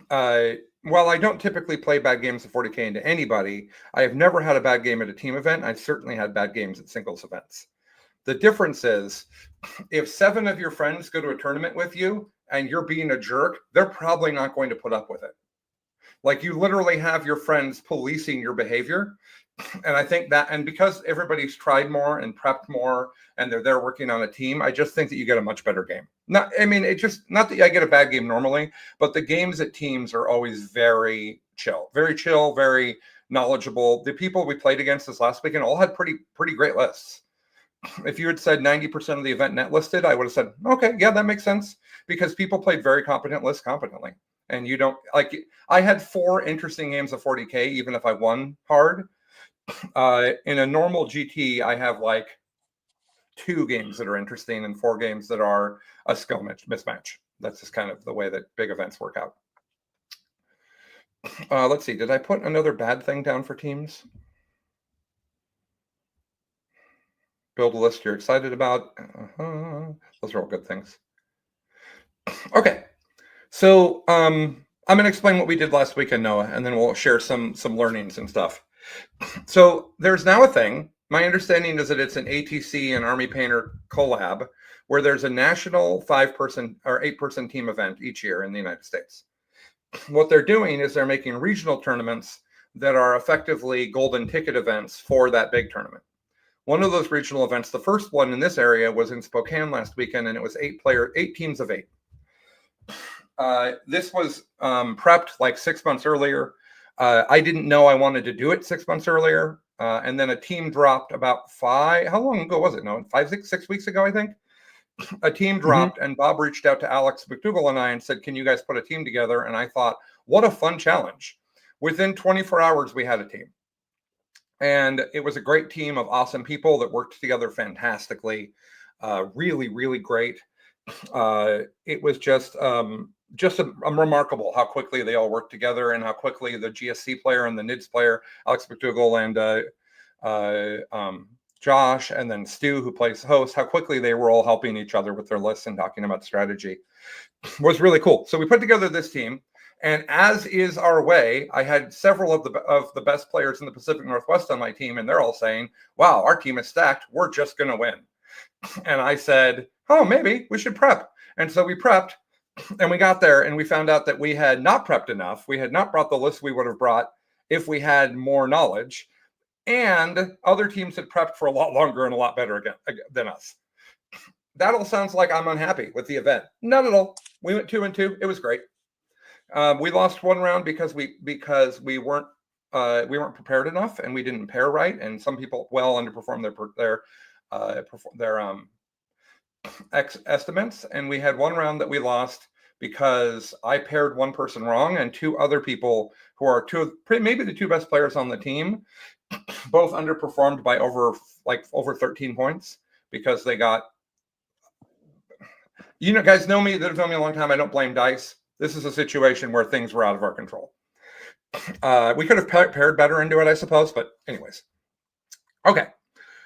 While I don't typically play bad games of 40K into anybody, I have never had a bad game at a team event. I've certainly had bad games at singles events. The difference is if 7 of your friends go to a tournament with you and you're being a jerk, they're probably not going to put up with it. Like, you literally have your friends policing your behavior. And I think that, and because everybody's tried more and prepped more and they're there working on a team, I just think that you get a much better game. Not that I get a bad game normally, but the games at teams are always very chill, very knowledgeable. The people we played against this last weekend all had pretty great lists. If you had said 90% of the event net listed, I would have said, okay, yeah, that makes sense, because people played very competent lists competently. And you don't, like, I had 4 interesting games of 40K, even if I won hard. In a normal GT, I have like 2 games that are interesting and 4 games that are a skill mismatch. That's just kind of the way that big events work out. Let's see. Did I put another bad thing down for teams? Build a list you're excited about. Those are all good things. Okay. So I'm going to explain what we did last weekend, Noah, and then we'll share some learnings and stuff. So there's now a thing. My understanding is that it's an ATC and Army Painter collab where there's a national 5-person or 8-person team event each year in the United States. What they're doing is they're making regional tournaments that are effectively golden ticket events for that big tournament. One of those regional events, the first one in this area, was in Spokane last weekend, and it was 8 teams of 8. This was prepped like 6 months earlier. I didn't know I wanted to do it 6 months earlier. And then a team dropped about how long ago was it? No, 6 weeks ago, I think. A team dropped, and Bob reached out to Alex McDougall and I and said, can you guys put a team together? And I thought, what a fun challenge. Within 24 hours, we had a team. And it was a great team of awesome people that worked together fantastically. Really, really great. It was just remarkable how quickly they all worked together, and how quickly the GSC player and the NIDS player, Alex McDougall and Josh, and then Stu, who plays host, how quickly they were all helping each other with their lists and talking about strategy. It was really cool. So we put together this team, and as is our way, I had several of the best players in the Pacific Northwest on my team, and they're all saying, wow, our team is stacked. We're just going to win. And I said, oh, maybe we should prep. And so we prepped, and we got there, and we found out that we had not prepped enough. We had not brought the list we would have brought if we had more knowledge. And other teams had prepped for a lot longer and a lot better than us. That all sounds like I'm unhappy with the event. Not at all. We went 2-2. It was great. We lost one round because we weren't prepared enough, and we didn't pair right. And some people underperformed their estimates. And we had one round that we lost because I paired one person wrong, and two other people who are maybe the two best players on the team both underperformed by over 13 points because they got, guys know me that have known me a long time. I don't blame dice. This is a situation where things were out of our control. We could have paired better into it, I suppose, but anyways. Okay.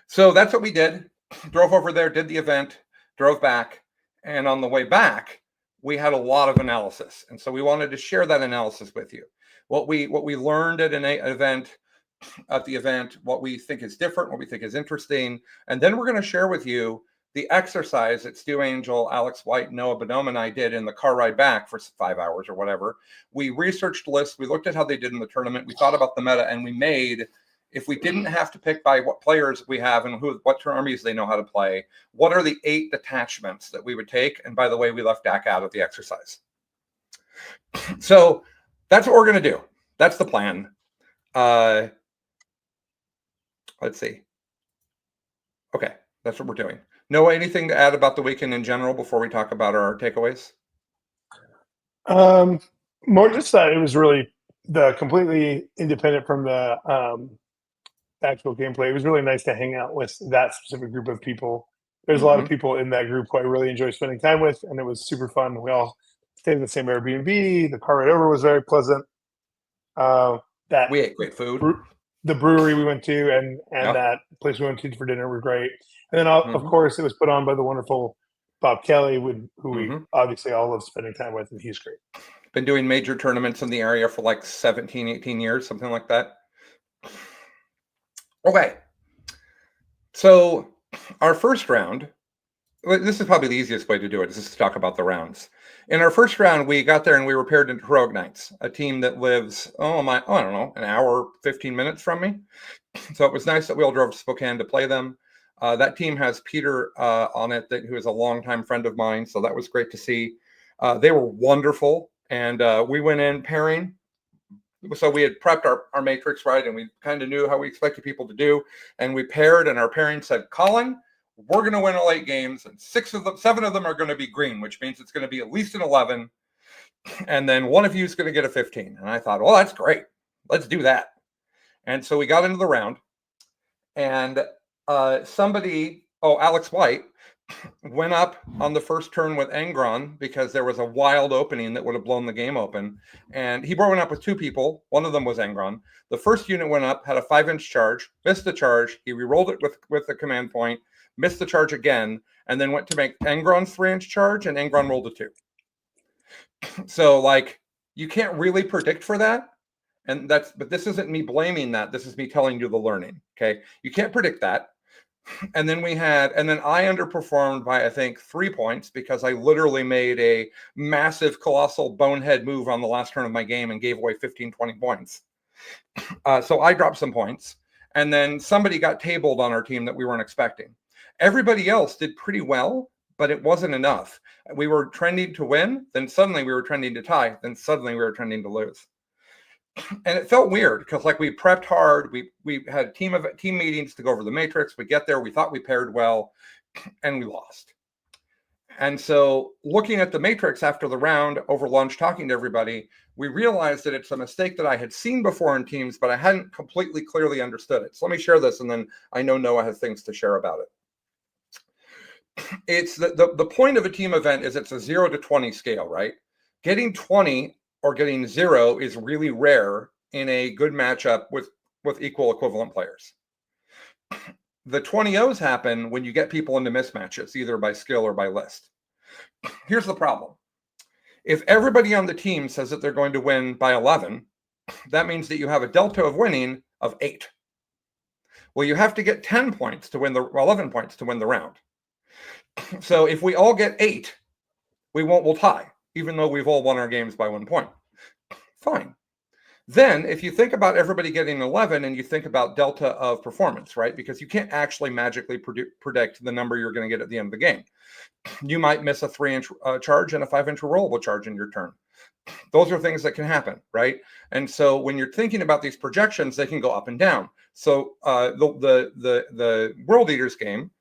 So that's what we did. Drove over there, did the event, drove back, and on the way back, we had a lot of analysis. And so we wanted to share that analysis with you. What we learned at the event, what we think is different, what we think is interesting. And then we're going to share with you the exercise that Stu Angel, Alex White, Noah Bonhomme, and I did in the car ride back for 5 hours or whatever. We researched lists. We looked at how they did in the tournament. We thought about the meta, and we made, if we didn't have to pick by what players we have and what armies they know how to play, what are the 8 detachments that we would take? And by the way, we left Dak out of the exercise. So that's what we're going to do. That's the plan. Let's see. Okay, that's what we're doing. Noah, anything to add about the weekend in general before we talk about our takeaways? More just that it was really completely independent from the actual gameplay. It was really nice to hang out with that specific group of people. There's a lot of people in that group who I really enjoy spending time with, and it was super fun. We all stayed in the same Airbnb. The car ride over was very pleasant. We ate great food. The brewery we went to and that place we went to for dinner were great. And then, of course, it was put on by the wonderful Bob Kelly, who we obviously all love spending time with, and he's great. Been doing major tournaments in the area for like 17, 18 years, something like that. Okay. So our first round, this is probably the easiest way to do it, is just to talk about the rounds. In our first round, we got there and we were paired into Heroic Knights, a team that lives, I don't know, an hour, 15 minutes from me. So it was nice that we all drove to Spokane to play them. That team has Peter on it, who is a longtime friend of mine. So that was great to see. They were wonderful. And we went in pairing. So we had prepped our matrix, right? And we kind of knew how we expected people to do. And we paired, and our pairing said, Colin, we're going to win all 8 games, and 7 of them are going to be green, which means it's going to be at least an 11. And then one of you is going to get a 15. And I thought, well, that's great. Let's do that. And so we got into the round, and Alex White went up on the first turn with Angron because there was a wild opening that would have blown the game open. And he went up with 2 people. One of them was Angron. The first unit went up, had a 5-inch charge, missed the charge. He re-rolled it with the command point, missed the charge again, and then went to make Angron's 3-inch charge, and Angron rolled a 2. So, you can't really predict for that. But this isn't me blaming that. This is me telling you the learning. Okay. You can't predict that. And then I underperformed by, I think, 3 points because I literally made a massive, colossal bonehead move on the last turn of my game and gave away 15, 20 points. So I dropped some points. And then somebody got tabled on our team that we weren't expecting. Everybody else did pretty well, but it wasn't enough. We were trending to win, then suddenly we were trending to tie, then suddenly we were trending to lose. And it felt weird because like we prepped hard, we had team meetings to go over the matrix. We get there, we thought we paired well, and we lost. And so looking at the matrix after the round over lunch, talking to everybody, we realized that it's a mistake that I had seen before in teams, but I hadn't completely clearly understood it. So let me share this, and then I know Noah has things to share about it. It's the point of a team event is it's a 0 to 20 scale, right? Getting 20 or getting 0 is really rare in a good matchup with equal equivalent players. The 20-0s happen when you get people into mismatches, either by skill or by list. Here's the problem. If everybody on the team says that they're going to win by 11, that means that you have a delta of winning of 8. Well, you have to get 10 points to win 11 points to win the round. So if we all get 8, we'll tie, even though we've all won our games by 1 point. Fine. Then if you think about everybody getting 11 and you think about delta of performance, right? Because you can't actually magically predict the number you're going to get at the end of the game. You might miss a 3-inch charge and a 5-inch rollable charge in your turn. Those are things that can happen, right? And so when you're thinking about these projections, they can go up and down. So the World Eaters game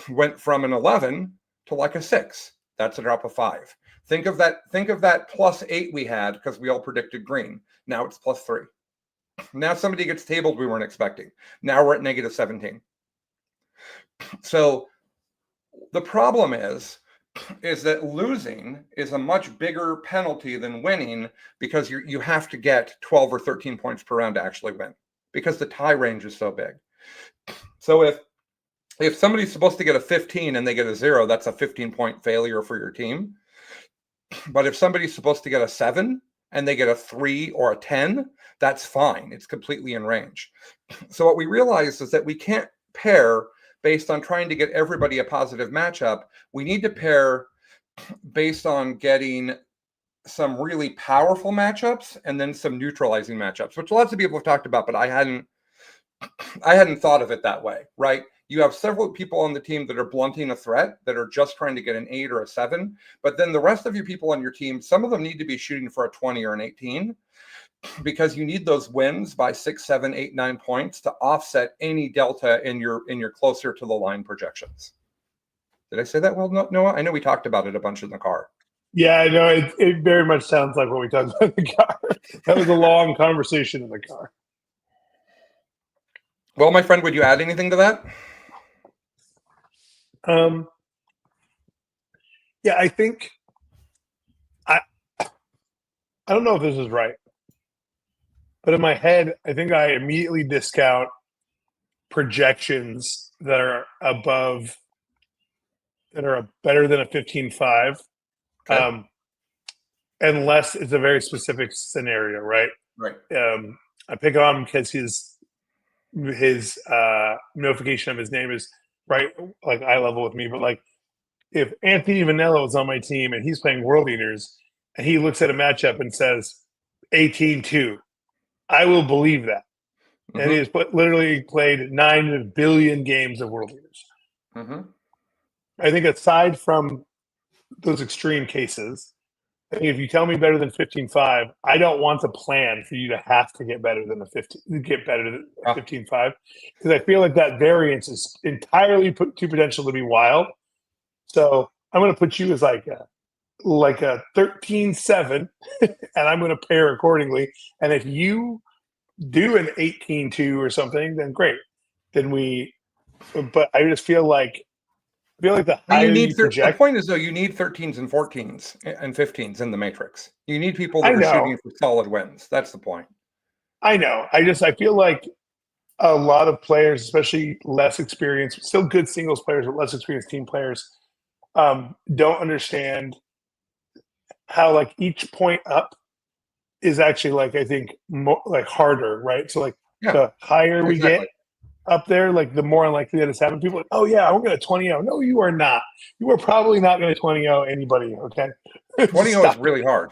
went from an 11 to like a 6. That's a drop of 5. Think of that plus 8 we had because we all predicted green. Now it's plus 3. Now somebody gets tabled we weren't expecting. Now we're at negative 17. So the problem is that losing is a much bigger penalty than winning because you have to get 12 or 13 points per round to actually win because the tie range is so big. So if somebody's supposed to get a 15 and they get a 0, that's a 15-point failure for your team. But if somebody's supposed to get a 7 and they get a 3 or a 10, that's fine. It's completely in range. So what we realized is that we can't pair based on trying to get everybody a positive matchup. We need to pair based on getting some really powerful matchups and then some neutralizing matchups, which lots of people have talked about, but I hadn't thought of it that way, right? You have several people on the team that are blunting a threat, that are just trying to get an 8 or a 7. But then the rest of you people on your team, some of them need to be shooting for a 20 or an 18 because you need those wins by 6, 7, 8, 9 points to offset any delta in your closer to the line projections. Did I say that well, Noah? I know we talked about it a bunch in the car. Yeah, I know. It very much sounds like what we talked about in the car. That was a long conversation in the car. Well, my friend, would you add anything to that? Yeah, I think I don't know if this is right, but in my head, I think I immediately discount projections that are better than a 15-5, Okay. unless it's a very specific scenario, right? Right. I pick on him because his notification of his name is right, like eye level with me, but like if Anthony Vanello was on my team and he's playing World Eaters and he looks at a matchup and says 18-2, I will believe that. Mm-hmm. And he has literally played 9 billion games of World Eaters. Mm-hmm. I think aside from those extreme cases, I think if you tell me better than 15-5, I don't want to plan for you to have to get better than 15-5 because I feel like that variance is entirely too potential to be wild. So I'm going to put you as like a 13-7, and I'm going to pair accordingly. And if you do an 18-2 or something, then great. But I just feel like the higher you project. The point is, though, you need 13s and 14s and 15s in the matrix. You need people that are shooting for solid wins. That's the point. I know. I feel like a lot of players, especially less experienced, still good singles players, but less experienced team players, don't understand how like each point up is actually like I think more like harder, right? So like the higher we get up there, like the more unlikely that it's happening. People are like, oh yeah, I'm going to 20-0. No, you are not. You are probably not going to 20-0 anybody. Okay, 20-0 is really hard.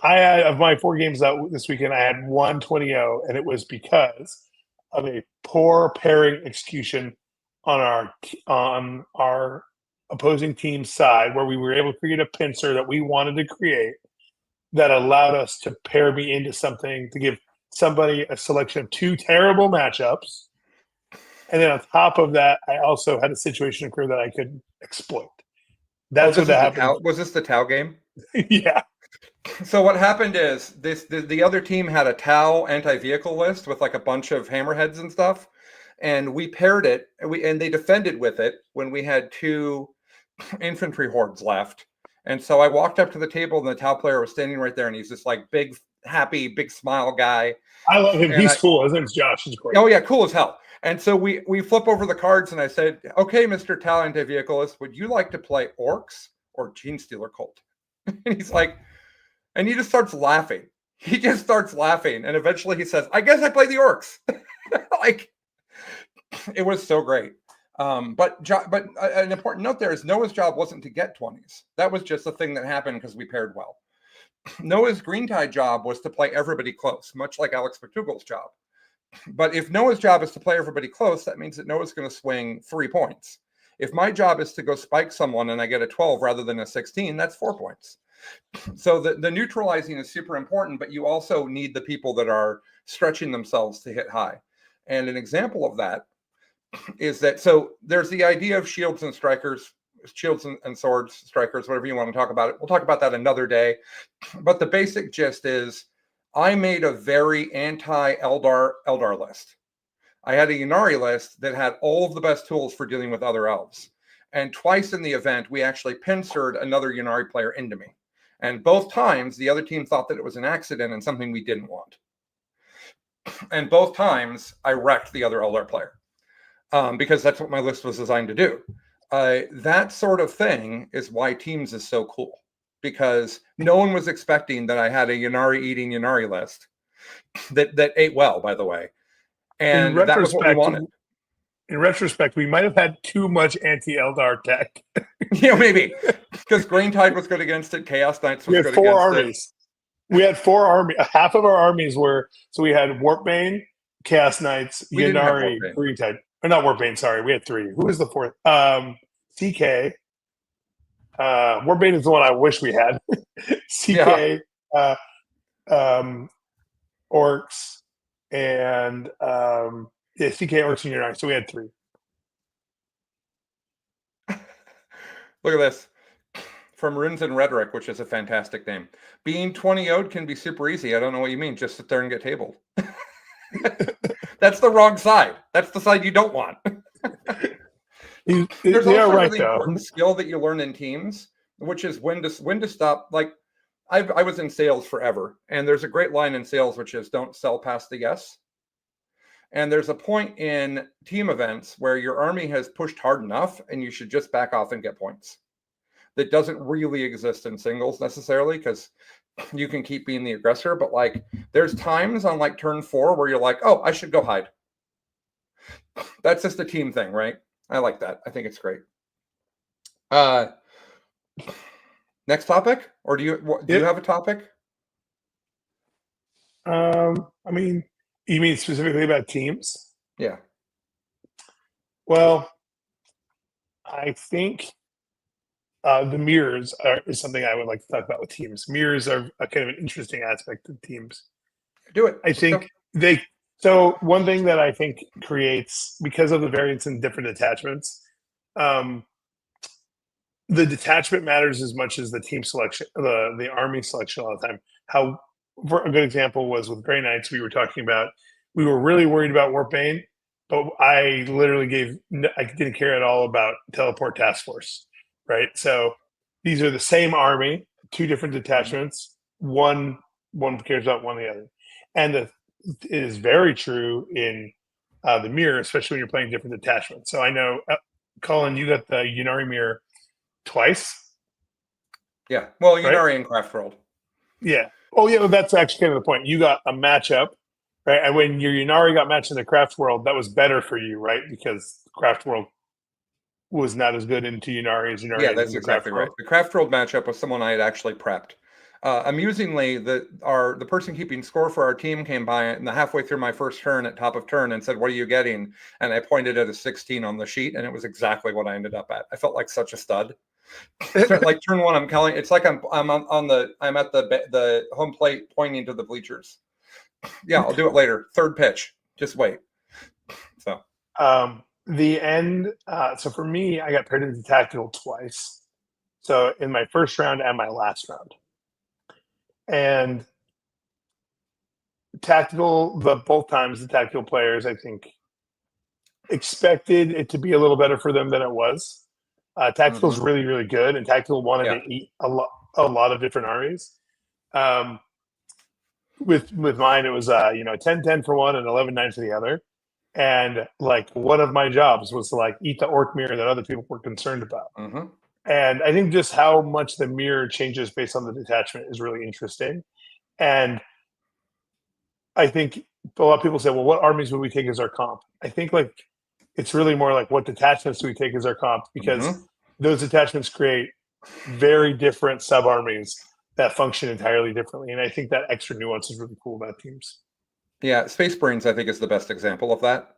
I had, of my 4 games out this weekend, I had 1 20-0, and it was because of a poor pairing execution on our opposing team's side, where we were able to create a pincer that we wanted to create that allowed us to pair me into something to give somebody a selection of 2 terrible matchups. And then on top of that, I also had a situation occur that I could exploit. That's what happened. Was this the Tau game? Yeah. So what happened is the other team had a Tau anti-vehicle list with like a bunch of hammerheads and stuff, and we paired it, and they defended with it when we had 2 infantry hordes left. And so I walked up to the table, and the Tau player was standing right there, and he's this like big, happy, big smile guy. I love him. He's cool. His name's Josh. He's great. Oh yeah, cool as hell. And so we flip over the cards, and I said, "Okay, Mr. Tau anti-vehicleist, would you like to play orcs or Gene Stealer Cult?" And he's like, and he just starts laughing. He just starts laughing, and eventually he says, "I guess I play the orcs." Like, it was so great. But an important note there is Noah's job wasn't to get 20s. That was just a thing that happened because we paired well. Noah's green tide job was to play everybody close, much like Alex McDougall's job. But if Noah's job is to play everybody close, that means that Noah's going to swing 3 points. If my job is to go spike someone and I get a 12 rather than a 16, that's 4 points. So the neutralizing is super important, but you also need the people that are stretching themselves to hit high. And an example of that is that, so there's the idea of shields and strikers, shields and swords, strikers, whatever you want to talk about it. We'll talk about that another day. But the basic gist is I made a very anti-Eldar list. I had a Ynarri list that had all of the best tools for dealing with other elves. And twice in the event, we actually pincered another Ynarri player into me. And both times, the other team thought that it was an accident and something we didn't want. And both times, I wrecked the other Eldar player. Because that's what my list was designed to do. That sort of thing is why Teams is so cool. Because no one was expecting that I had a Ynarri eating Ynarri list that ate well, by the way. And that was what we wanted. In retrospect, we might have had too much anti-Eldar tech. Yeah, maybe. Because Green Tide was good against it. Chaos Knights was good against it. We had 4 armies. We had 4 armies. Half of our armies were, so we had Warpbane, Chaos Knights, Ynarri, Green Tide. Or not Warpbane, sorry. We had 3. Who was the 4th? CK. Warbane is the one I wish we had. CK, Orcs, and CK, Orcs, and Ynarri. So we had 3. Look at this. From Runes and Rhetoric, which is a fantastic name. Being 20-0'd can be super easy. I don't know what you mean. Just sit there and get tabled. That's the wrong side. That's the side you don't want. There's also a really important skill that you learn in Teams, which is when to stop. Like, I was in sales forever, and there's a great line in sales which is don't sell past the yes. And there's a point in team events where your army has pushed hard enough, and you should just back off and get points. That doesn't really exist in singles necessarily, because you can keep being the aggressor, but like there's times on like turn 4 where you're like, oh, I should go hide. That's just a team thing, right? I like that. I think it's great. Next topic, or do you have a topic? I mean, you mean specifically about teams? Yeah. Well, I think the mirrors is something I would like to talk about with teams. Mirrors are a kind of an interesting aspect of teams. Do it. I think so one thing that I think creates, because of the variance in different detachments, the detachment matters as much as the team selection, the army selection all the time. How, for a good example was with Grey Knights, we were really worried about Warpbane, but I literally I didn't care at all about Teleport Task Force, right? So these are the same army, 2 different detachments. One cares about one or the other. And it is very true in the mirror, especially when you're playing different detachments. So I know, Colin, you got the Ynarri mirror twice. Yeah. Well, Ynarri and Craft World. Yeah. Oh, yeah. Well, that's actually kind of the point. You got a matchup, right? And when your Ynarri got matched in the Craft World, that was better for you, right? Because Craft World was not as good into Ynarri as Ynarri. Yeah, that's exactly right. The Craft World matchup was someone I had actually prepped. Amusingly, the person keeping score for our team came by and halfway through my first turn at top of turn and said, "What are you getting?" And I pointed at a 16 on the sheet, and it was exactly what I ended up at. I felt like such a stud. Like turn one, I'm calling. It's like I'm at the home plate pointing to the bleachers. Yeah, I'll do it later. Third pitch. Just wait. So the end. So for me, I got paired into tactical twice. So in my first round and my last round, and tactical, but both times the tactical players, I think, expected it to be a little better for them than it was. Tactical is really, really good, and tactical wanted to eat a lot of different armies. With mine, it was 10-10 for one and 11-9 for the other. And like one of my jobs was to like eat the orc mirror that other people were concerned about. Mm-hmm. And I think just how much the mirror changes based on the detachment is really interesting. And I think a lot of people say, well, what armies would we take as our comp? I think like it's really more like what detachments do we take as our comp, because those detachments create very different sub armies that function entirely differently. And I think that extra nuance is really cool about teams. Yeah, Space Marines, I think, is the best example of that.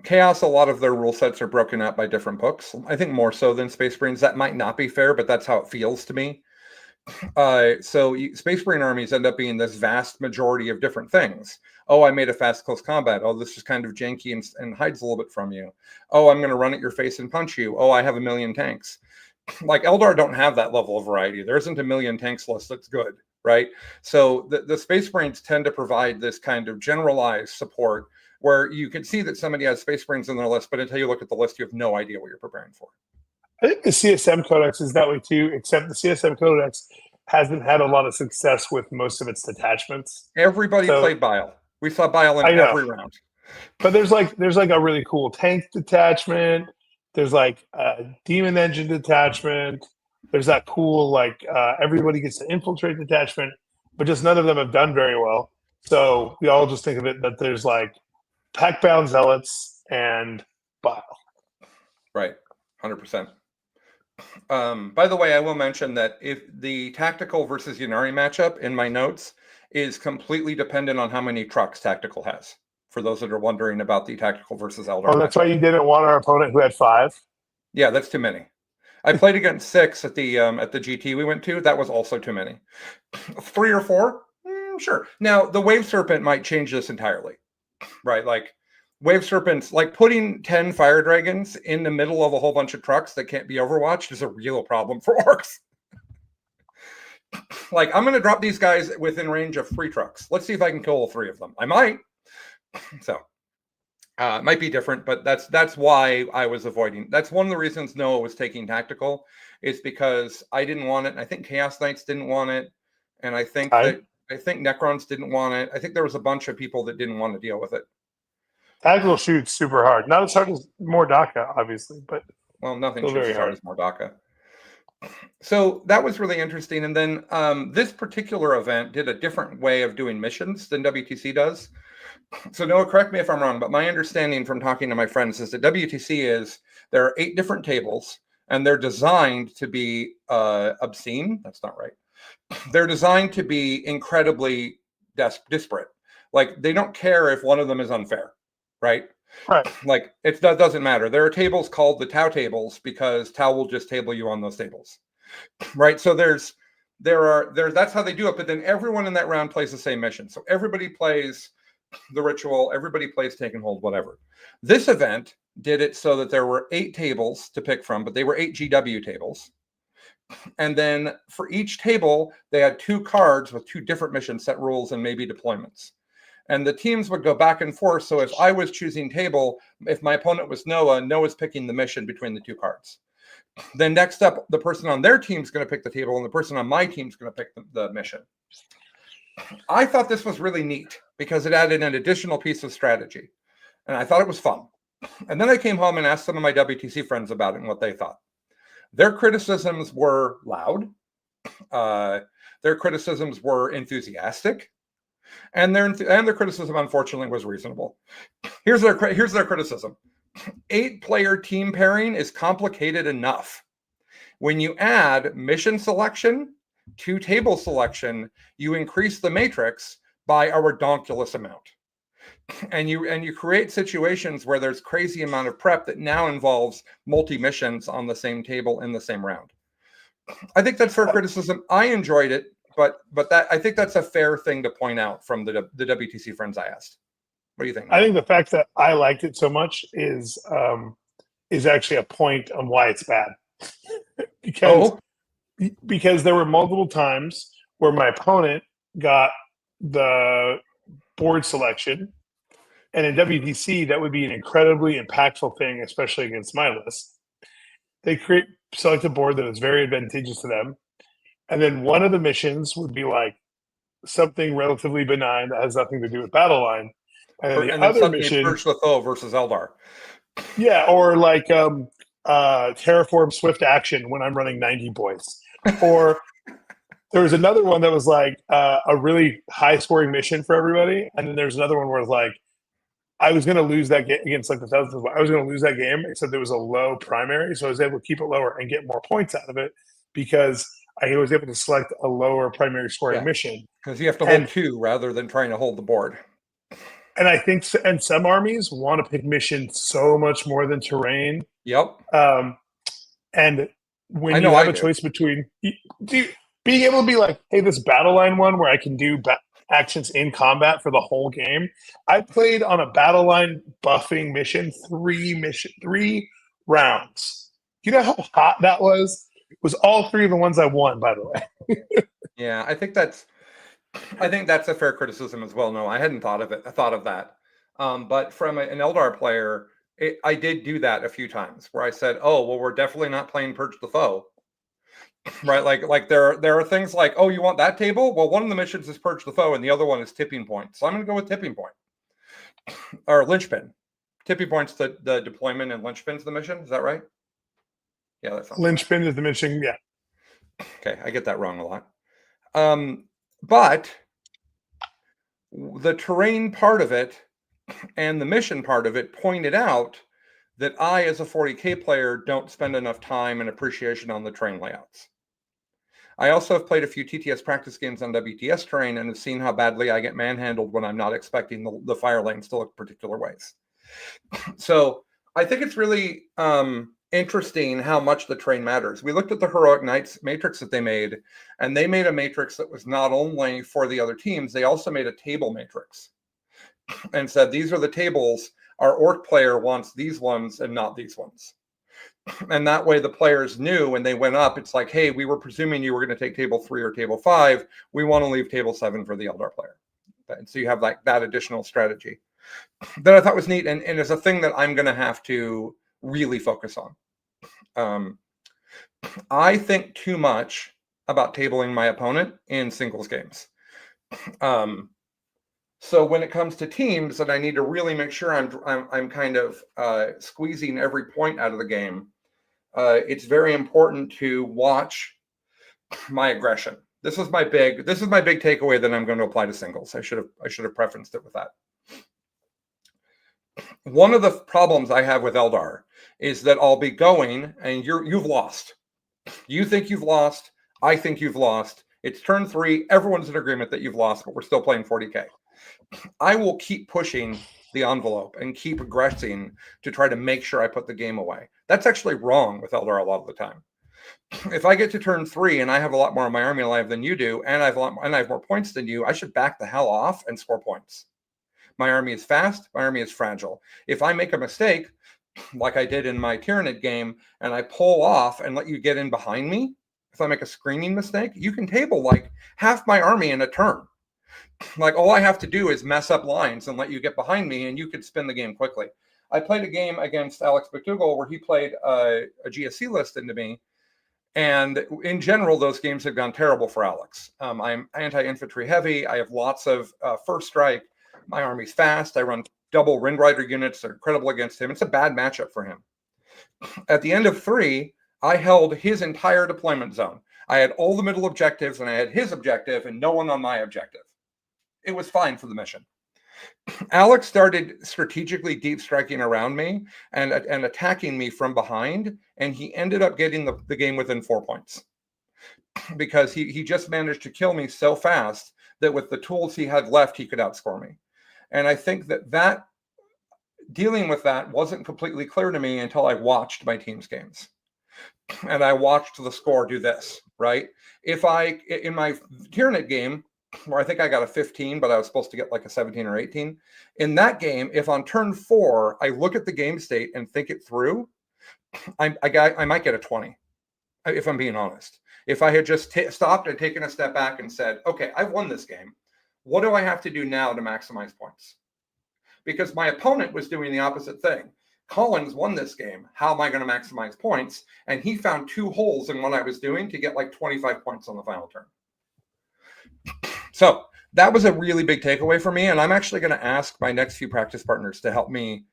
Chaos, a lot of their rule sets are broken out by different books. I think more so than Space Marines. That might not be fair, but that's how it feels to me. Space Marine armies end up being this vast majority of different things. Oh, I made a fast close combat. Oh, this is kind of janky and hides a little bit from you. Oh, I'm going to run at your face and punch you. Oh, I have a million tanks. Like Eldar don't have that level of variety. There isn't a million tanks list that's good, right? So the Space Marines tend to provide this kind of generalized support where you can see that somebody has Space Marines on their list, but until you look at the list, you have no idea what you're preparing for. I think the CSM Codex is that way too, except the CSM Codex hasn't had a lot of success with most of its detachments. Everybody played Bile. We saw Bile in every round. But there's like a really cool tank detachment. There's like a demon engine detachment. There's that cool like everybody gets to infiltrate detachment, but just none of them have done very well. So we all just think of it that there's like pack-bound zealots and Bile. Right, 100%. By the way, I will mention that if the tactical versus Ynarri matchup in my notes is completely dependent on how many trucks tactical has. For those that are wondering about the tactical versus Eldar. Oh, that's why you didn't want our opponent who had 5. Yeah, that's too many. I played against 6 at the GT we went to. That was also too many. 3 or 4, sure. Now the Wave Serpent might change this entirely, right? Like Wave Serpents, like putting 10 fire dragons in the middle of a whole bunch of trucks that can't be overwatched is a real problem for orcs. Like, I'm going to drop these guys within range of 3 trucks. Let's see if I can kill all 3 of them. I might. So, it might be different, but that's why I was avoiding. That's one of the reasons Noah was taking tactical, is because I didn't want it. And I think Chaos Knights didn't want it. And I think Necrons didn't want it. I think there was a bunch of people that didn't want to deal with it. Tactical shoots super hard. Not as hard as Mordaka, obviously, but well, nothing shoots as hard as Mordaka. So that was really interesting. And then this particular event did a different way of doing missions than WTC does. So Noah, correct me if I'm wrong, but my understanding from talking to my friends is that WTC is there are 8 different tables, and they're designed to be obscene. That's not right. They're designed to be incredibly disparate. Like they don't care if one of them is unfair, right? Right. Like that doesn't matter. There are tables called the Tau tables because Tau will just table you on those tables, right? So that's how they do it. But then everyone in that round plays the same mission. So everybody plays the ritual, everybody plays take and hold, whatever. This event did it so that there were 8 tables to pick from, but they were 8 GW tables. And then for each table, they had 2 cards with 2 different mission set rules and maybe deployments. And the teams would go back and forth. So if I was choosing table, if my opponent was Noah, Noah's picking the mission between the 2 cards. Then next up, the person on their team is going to pick the table, and the person on my team is going to pick the mission. I thought this was really neat because it added an additional piece of strategy, and I thought it was fun. And then I came home and asked some of my WTC friends about it and what they thought. Their criticisms were loud. Their criticisms were enthusiastic, and their criticism, unfortunately, was reasonable. Here's their criticism: 8-player team pairing is complicated enough. When you add mission selection to table selection, you increase the matrix by a redonkulous amount. And you create situations where there's crazy amount of prep that now involves multi-missions on the same table in the same round. I think that's fair criticism. I enjoyed it, but that I think that's a fair thing to point out from the WTC friends I asked. What do you think? I think the fact that I liked it so much is actually a point on why it's bad. because there were multiple times where my opponent got the board selection, and in WTC that would be an incredibly impactful thing, especially against my list. They select a board that is very advantageous to them, and then one of the missions would be like something relatively benign that has nothing to do with battle line, and then the other mission, Purge the Foe versus Eldar. Yeah, or like Terraform Swift Action when I'm running 90 boys. Or there was another one that was like a really high scoring mission for everybody, and then there's another one where it's like I was going to lose that game against like the thousands. I was going to lose that game, except there was a low primary, so I was able to keep it lower and get more points out of it because I was able to select a lower primary scoring mission. Because you have to hold 2 rather than trying to hold the board. And I think, and some armies want to pick mission so much more than terrain. Yep. And when you have a choice between being able to be like, hey, this battle line one where I can do actions in combat for the whole game. I played on a battle line buffing mission, 3 rounds. You know how hot that was? It was all 3 of the ones I won, by the way. Yeah, I think that's a fair criticism as well. No, I hadn't thought of it. I thought of that. But from an Eldar player, I did do that a few times where I said, oh, well, we're definitely not playing Purge the Foe. Right? Like there are things like, oh, you want that table? Well, one of the missions is Purge the Foe and the other one is Tipping Point. So I'm going to go with Tipping Point. Or Linchpin. Tipping Point's the deployment and Linchpin's the mission. Is that right? Yeah, that's Linchpin is the mission, yeah. Okay, I get that wrong a lot. But the terrain part of it and the mission part of it pointed out that I, as a 40K player, don't spend enough time and appreciation on the terrain layouts. I also have played a few TTS practice games on WTS terrain and have seen how badly I get manhandled when I'm not expecting the fire lanes to look particular ways. So I think it's really interesting how much the terrain matters. We looked at the Heroic Knights matrix that they made, and they made a matrix that was not only for the other teams, they also made a table matrix and said, these are the tables. Our orc player wants these ones and not these ones. And that way the players knew when they went up, it's like, hey, we were presuming you were going to take table 3 or table 5. We want to leave table 7 for the Eldar player. And so you have like that additional strategy that I thought was neat. And it's a thing that I'm going to have to really focus on. I think too much about tabling my opponent in singles games. So when it comes to teams, and I need to really make sure I'm kind of squeezing every point out of the game, it's very important to watch my aggression. This is my big takeaway that I'm going to apply to singles. I should have prefaced it with that. One of the problems I have with Eldar is that I'll be going and you've lost. You think you've lost. I think you've lost. It's turn 3. Everyone's in agreement that you've lost, but we're still playing 40K. I will keep pushing the envelope and keep aggressing to try to make sure I put the game away. That's actually wrong with Eldar a lot of the time. If I get to turn 3 and I have a lot more of my army alive than you do, and I have more points than you, I should back the hell off and score points. My army is fast. My army is fragile. If I make a mistake, like I did in my Tyranid game, and I pull off and let you get in behind me, if I make a screening mistake, you can table like half my army in a turn. Like all I have to do is mess up lines and let you get behind me, and you could spin the game quickly. I played a game against Alex McDougall where he played a GSC list into me, and in general, those games have gone terrible for Alex. I'm anti-infantry heavy. I have lots of first strike. My army's fast. I run double Wind Rider units. They're incredible against him. It's a bad matchup for him. At the end of 3, I held his entire deployment zone. I had all the middle objectives, and I had his objective, and no one on my objective. It was fine for the mission. Alex started strategically deep striking around me and attacking me from behind, and he ended up getting the game within 4 points. because he just managed to kill me so fast that with the tools he had left, he could outscore me. And I think that dealing with that wasn't completely clear to me until I watched my team's games. And I watched the score do this, right? If in my Tyranid game, where I think I got a 15, but I was supposed to get like a 17 or 18. In that game, if on turn 4, I look at the game state and think it through, I might get a 20, if I'm being honest. If I had just stopped and taken a step back and said, okay, I've won this game. What do I have to do now to maximize points? Because my opponent was doing the opposite thing. Colin's won this game. How am I going to maximize points? And he found 2 holes in what I was doing to get like 25 points on the final turn. So that was a really big takeaway for me. And I'm actually going to ask my next few practice partners to help me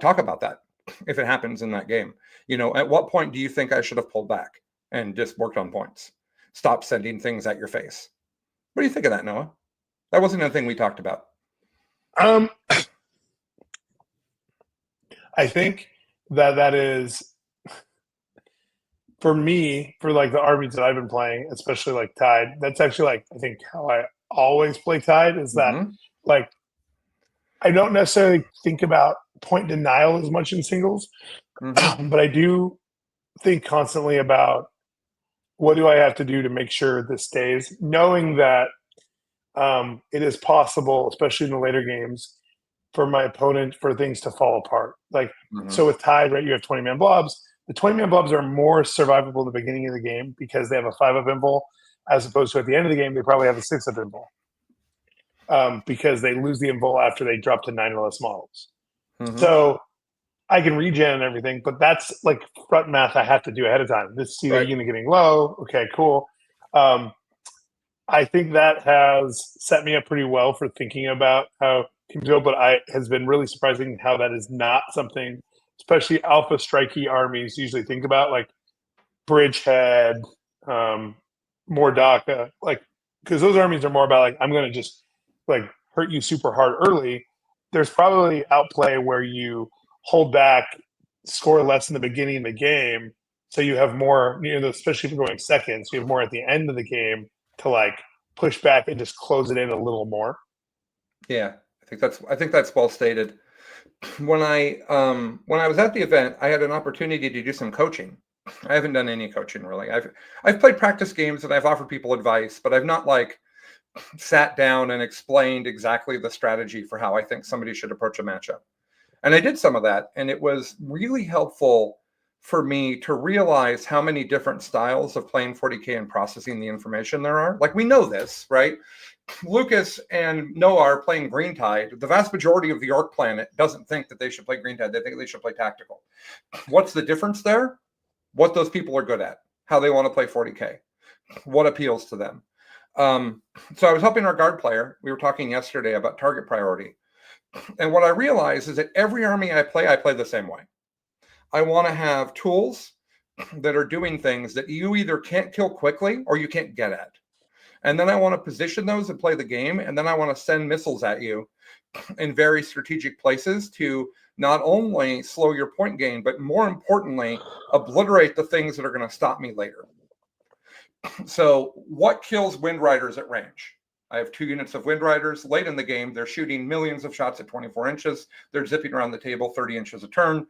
talk about that if it happens in that game. At what point do you think I should have pulled back and just worked on points? Stop sending things at your face. What do you think of that, Noah? That wasn't a thing we talked about. I think that is, for me, for like the armies that I've been playing, especially like Tide, that's actually like, I think how I always play Tide is that like, I don't necessarily think about point denial as much in singles, but I do think constantly about what do I have to do to make sure this stays, knowing that it is possible, especially in the later games, for my opponent for things to fall apart. Like, so with Tide, right, you have 20-man blobs. The 20-man blobs are more survivable at the beginning of the game because they have a 5-up invul, as opposed to at the end of the game, they probably have a 6-up invul because they lose the invul after they drop to 9 or less models. So I can regen and everything, but that's like front math I have to do ahead of time. This see the unit getting low. Okay, cool. I think that has set me up pretty well for thinking about how teams go, but has been really surprising how that is not something, especially alpha strikey armies usually think about, like Bridgehead, Mordaka, like, because those armies are more about like, I'm going to just like hurt you super hard early. There's probably outplay where you hold back, score less in the beginning of the game, so you have more, especially if you're going seconds, you have more at the end of the game to like push back and just close it in a little more. Yeah, I think that's well stated. When I was at the event, I had an opportunity to do some coaching. I haven't done any coaching really. I've played practice games and I've offered people advice, but I've not like sat down and explained exactly the strategy for how I think somebody should approach a matchup. And I did some of that, and it was really helpful for me to realize how many different styles of playing 40K and processing the information there are. Like, we know this, right? Lucas and Noah are playing Green Tide. The vast majority of the Orc planet doesn't think that they should play Green Tide. They think they should play Tactical. What's the difference there? What those people are good at, how they want to play 40K, what appeals to them. So I was helping our guard player. We were talking yesterday about target priority. And what I realized is that every army I play the same way. I want to have tools that are doing things that you either can't kill quickly or you can't get at. And then I want to position those and play the game. And then I want to send missiles at you in very strategic places to not only slow your point gain, but more importantly, obliterate the things that are going to stop me later. So what kills Wind Riders at range? I have 2 units of Wind Riders. Late in the game, they're shooting millions of shots at 24 inches. They're zipping around the table 30 inches a turn.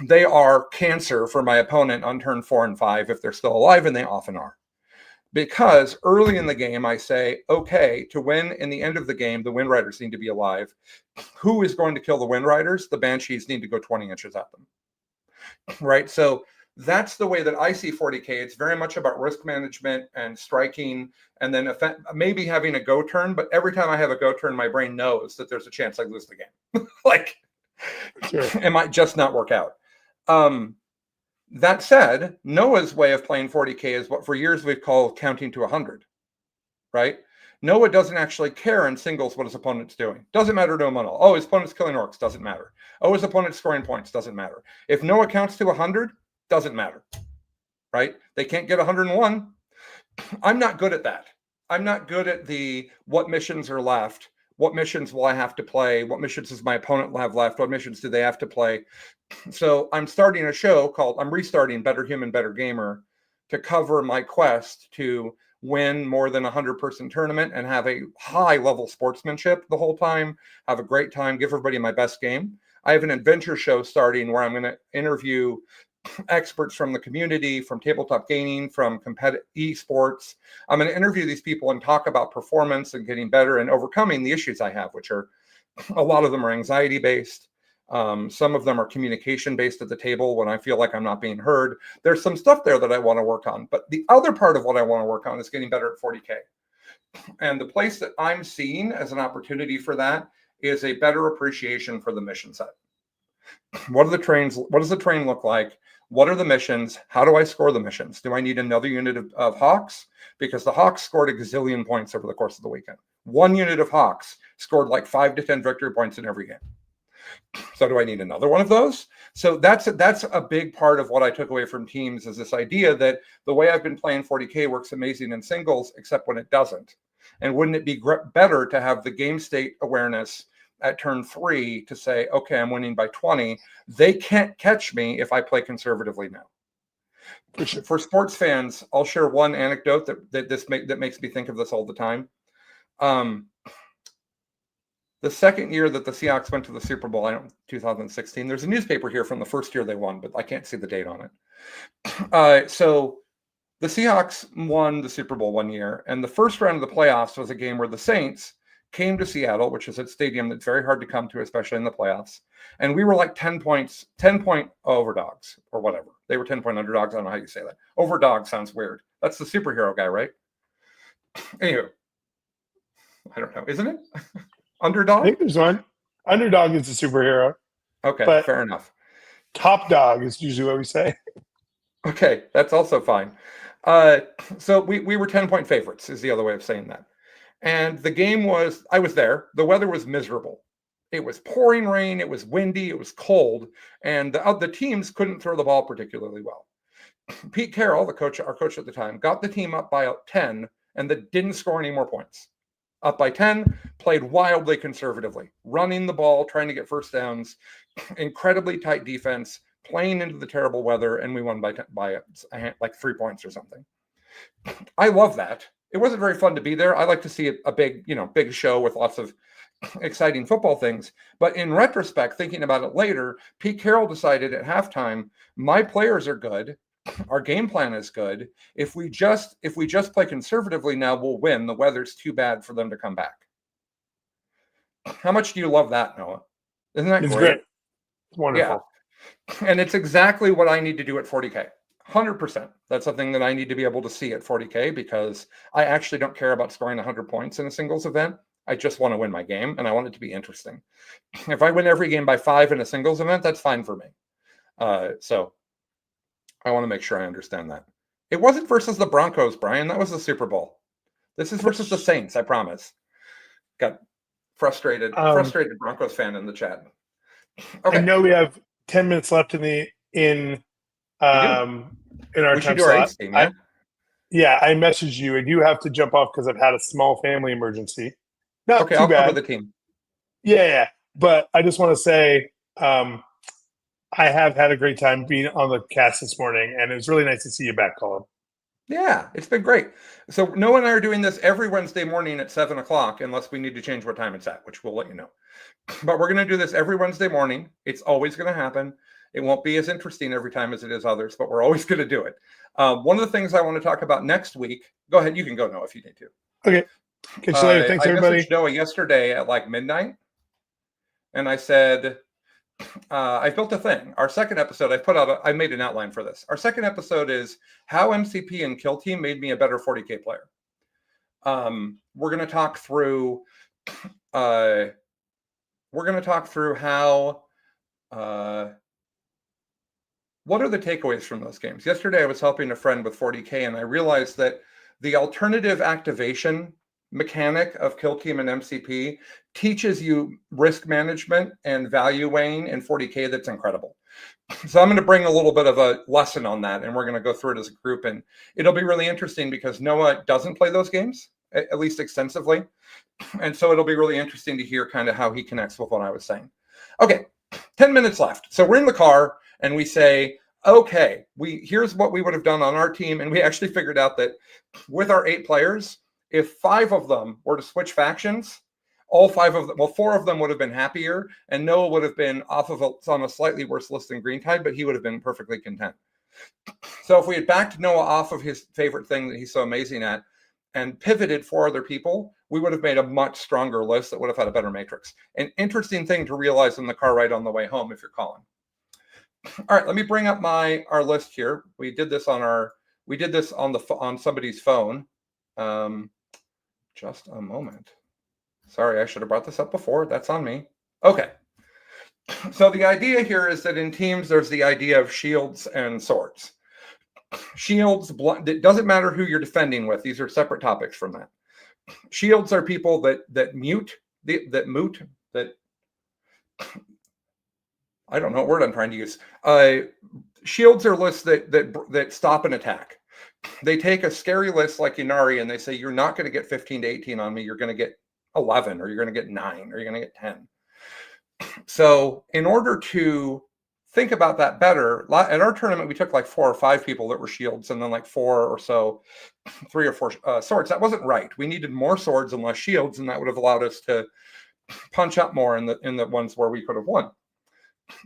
They are cancer for my opponent on turn 4 and 5 if they're still alive, and they often are. Because early in the game, I say, okay, to win in the end of the game, the Wind Riders need to be alive. Who is going to kill the Wind Riders? The Banshees need to go 20 inches at them. Right? So that's the way that I see 40K. It's very much about risk management and striking, and then maybe having a go turn. But every time I have a go turn, my brain knows that there's a chance I lose the game. Like, it might just not work out. That said, Noah's way of playing 40K is what for years we've called counting to 100. Right? Noah doesn't actually care in singles what his opponent's doing. Doesn't matter to him at all. Oh, his opponent's killing orcs. Doesn't matter. Oh, his opponent's scoring points. Doesn't matter. If Noah counts to 100, doesn't matter, right? They can't get 101. I'm not good at that. I'm not good at what missions are left. What missions will I have to play? What missions does my opponent have left? What missions do they have to play? So I'm starting a show called, I'm restarting Better Human, Better Gamer, to cover my quest to win more than a 100-person tournament and have a high-level sportsmanship the whole time, have a great time, give everybody my best game. I have an adventure show starting where I'm going to interview experts from the community, from tabletop gaming, from competitive esports. I'm going to interview these people and talk about performance and getting better and overcoming the issues I have, which are a lot of them are anxiety based. Some of them are communication based at the table when I feel like I'm not being heard. There's some stuff there that I want to work on. But the other part of what I want to work on is getting better at 40K. And the place that I'm seeing as an opportunity for that is a better appreciation for the mission set. What does the train look like? What are the missions? How do I score the missions? Do I need another unit of Hawks? Because the Hawks scored a gazillion points over the course of the weekend. One unit of Hawks scored like 5 to 10 victory points in every game. So do I need another one of those? So that's a big part of what I took away from teams, is this idea that the way I've been playing 40K works amazing in singles, except when it doesn't. And wouldn't it be better to have the game state awareness at turn 3 to say, okay, I'm winning by 20. They can't catch me if I play conservatively now. For sports fans, I'll share one anecdote that makes me think of this all the time. The second year that the Seahawks went to the Super Bowl, 2016, there's a newspaper here from the first year they won, but I can't see the date on it. So the Seahawks won the Super Bowl one year, and the first round of the playoffs was a game where the Saints came to Seattle, which is a stadium that's very hard to come to, especially in the playoffs. And we were like 10-point overdogs or whatever. They were 10-point underdogs. I don't know how you say that. Overdog sounds weird. That's the superhero guy, right? Anyway, I don't know. Isn't it? Underdog? I think there's one. Underdog is a superhero. Okay, fair enough. Top dog is usually what we say. Okay, that's also fine. So we were 10-point favorites is the other way of saying that. And the game was, I was there. The weather was miserable. It was pouring rain. It was windy. It was cold. And the teams couldn't throw the ball particularly well. Pete Carroll, our coach at the time, got the team up by 10 and didn't score any more points. Up by 10, played wildly conservatively, running the ball, trying to get first downs, incredibly tight defense, playing into the terrible weather, and we won by like 3 points or something. I love that. It wasn't very fun to be there. I like to see a big show with lots of exciting football things. But in retrospect, thinking about it later, Pete Carroll decided at halftime, my players are good. Our game plan is good. If we just play conservatively now, we'll win. The weather's too bad for them to come back. How much do you love that, Noah? Isn't that great? It's wonderful. Yeah. And it's exactly what I need to do at 40K. 100%. That's something that I need to be able to see at 40K, because I actually don't care about scoring 100 points in a singles event. I just want to win my game, and I want it to be interesting. If I win every game by 5 in a singles event, that's fine for me. So I want to make sure I understand that. It wasn't versus the Broncos, Brian. That was the Super Bowl. This is versus the Saints, I promise. Got frustrated Broncos fan in the chat. Okay. I know we have 10 minutes left in our time slot. Team, yeah? I messaged you. I do have to jump off because I've had a small family emergency. Not too I'll bad. cover the team. Yeah. But I just want to say I have had a great time being on the cast this morning, and it was really nice to see you back, Colin. Yeah, it's been great. So Noah and I are doing this every Wednesday morning at 7 o'clock, unless we need to change what time it's at, which we'll let you know. But we're going to do this every Wednesday morning. It's always going to happen. It won't be as interesting every time as it is others, but we're always going to do it. One of the things I want to talk about next week, go ahead, you can go, Noah, if you need to. Okay. Catch you later. Thanks, everybody. I messaged Noah yesterday at like midnight, and I said, I built a thing. Our second episode, I made an outline for this. Our second episode is how MCP and Kill Team made me a better 40K player. We're going to talk through how what are the takeaways from those games? Yesterday, I was helping a friend with 40K, and I realized that the alternative activation mechanic of Kill Team and MCP teaches you risk management and value weighing in 40K that's incredible. So I'm going to bring a little bit of a lesson on that, and we're going to go through it as a group, and it'll be really interesting because Noah doesn't play those games, at least extensively, and so it'll be really interesting to hear kind of how he connects with what I was saying. Okay, 10 minutes left. So we're in the car, and we say, okay, here's what we would have done on our team. And we actually figured out that with our 8 players, if 5 of them were to switch factions, all 5 of them, well, 4 of them would have been happier, and Noah would have been on a slightly worse list than Green Tide, but he would have been perfectly content. So if we had backed Noah off of his favorite thing that he's so amazing at and pivoted 4 other people, we would have made a much stronger list that would have had a better matrix. An interesting thing to realize in the car ride on the way home if you're Colin. All right, let me bring up our list here. We did this on somebody's phone. Just a moment. Sorry, I should have brought this up before. That's on me. Okay. So the idea here is that in teams, there's the idea of shields and swords. Shields, it doesn't matter who you're defending with. These are separate topics from that. Shields are people that I don't know what word I'm trying to use. Shields are lists that stop an attack. They take a scary list like Ynarri and they say, you're not going to get 15 to 18 on me. You're going to get 11, or you're going to get 9, or you're going to get 10. So in order to think about that better, at our tournament, we took like 4 or 5 people that were shields and then like 4 or so, 3 or 4 swords. That wasn't right. We needed more swords and less shields, and that would have allowed us to punch up more in the ones where we could have won.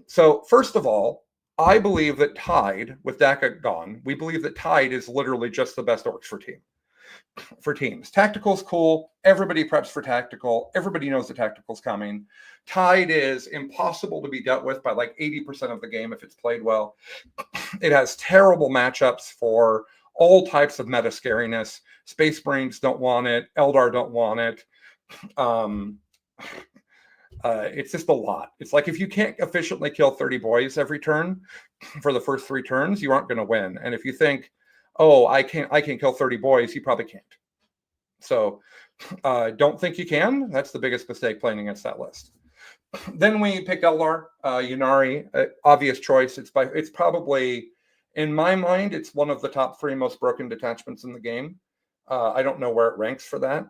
So first of all, I believe that Tide, with Daka gone, we believe that Tide is literally just the best orcs for teams. Tactical's cool. Everybody preps for tactical. Everybody knows the tactical's coming. Tide is impossible to be dealt with by like 80% of the game if it's played well. It has terrible matchups for all types of meta scariness. Space Marines don't want it. Eldar don't want it. It's just a lot. It's like if you can't efficiently kill 30 boys every turn for the first 3 turns, you aren't going to win. And if you think, oh, I can kill 30 boys, you probably can't. So don't think you can. That's the biggest mistake playing against that list. Then we picked Eldar, Ynarri, obvious choice. It's probably, in my mind, it's one of the top 3 most broken detachments in the game. I don't know where it ranks for that.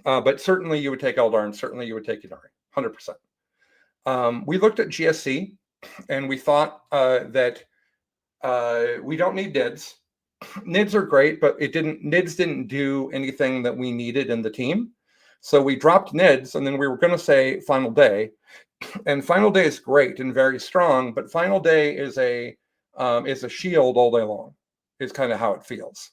But certainly you would take Eldar, and certainly you would take Ynarri, 100%. We looked at GSC, and we thought that we don't need NIDs. NIDs are great, but NIDs didn't do anything that we needed in the team. So we dropped NIDs, and then we were going to say Final Day. And Final Day is great and very strong, but Final Day is a shield all day long, is kind of how it feels.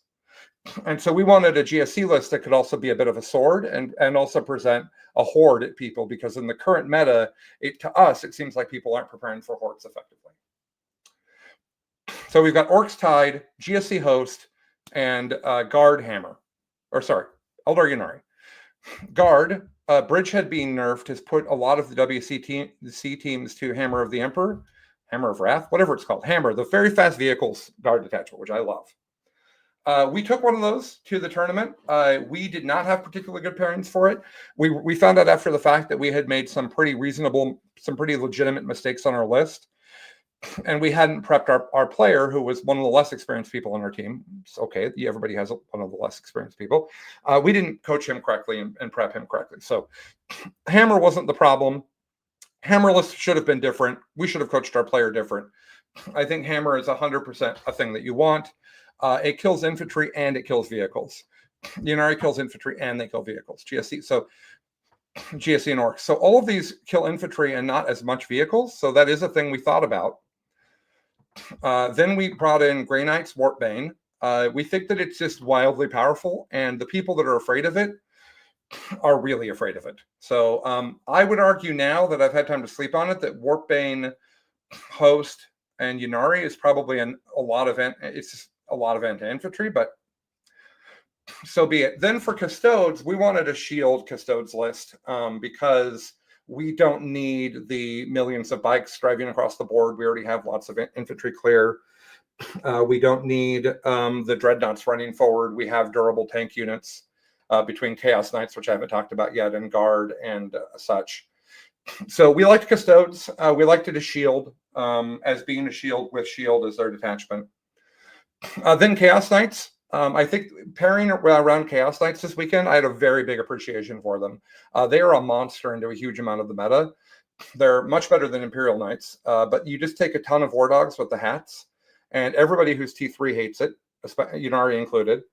And so we wanted a GSC list that could also be a bit of a sword and also present a horde at people, because in the current meta, to us, it seems like people aren't preparing for hordes effectively. So we've got Orcs Tide, GSC Host, and Guard Hammer. Eldar Ynarri. Guard, Bridgehead being nerfed, has put a lot of the WC teams to Hammer of the Emperor, Hammer of Wrath, whatever it's called. Hammer, the very fast vehicles guard detachment, which I love. We took one of those to the tournament. We did not have particularly good pairings for it. We found out after the fact that we had made some pretty legitimate mistakes on our list. And we hadn't prepped our player, who was one of the less experienced people on our team. It's okay, everybody has one of the less experienced people. We didn't coach him correctly and prep him correctly. So Hammer wasn't the problem. Hammer list should have been different. We should have coached our player different. I think Hammer is 100% a thing that you want. It kills infantry and it kills vehicles. Ynarri kills infantry and they kill vehicles. GSC and Orcs. So all of these kill infantry and not as much vehicles. So that is a thing we thought about. Then we brought in Grey Knight's Warpbane. We think that it's just wildly powerful, and the people that are afraid of it are really afraid of it. So I would argue now that I've had time to sleep on it, that Warpbane, Host, and Ynarri is probably a lot of anti-infantry, but so be it. Then for Custodes, we wanted a shield Custodes list because we don't need the millions of bikes driving across the board. We already have lots of infantry clear. We don't need the dreadnoughts running forward. We have durable tank units between Chaos Knights, which I haven't talked about yet, and Guard and such. So we liked Custodes. We liked it as shield, as being a shield with shield as their detachment. Then Chaos Knights. I think pairing around Chaos Knights this weekend, I had a very big appreciation for them. They are a monster into a huge amount of the meta. They're much better than Imperial Knights, but you just take a ton of War Dogs with the hats, and everybody who's T3 hates it, Ynarri included.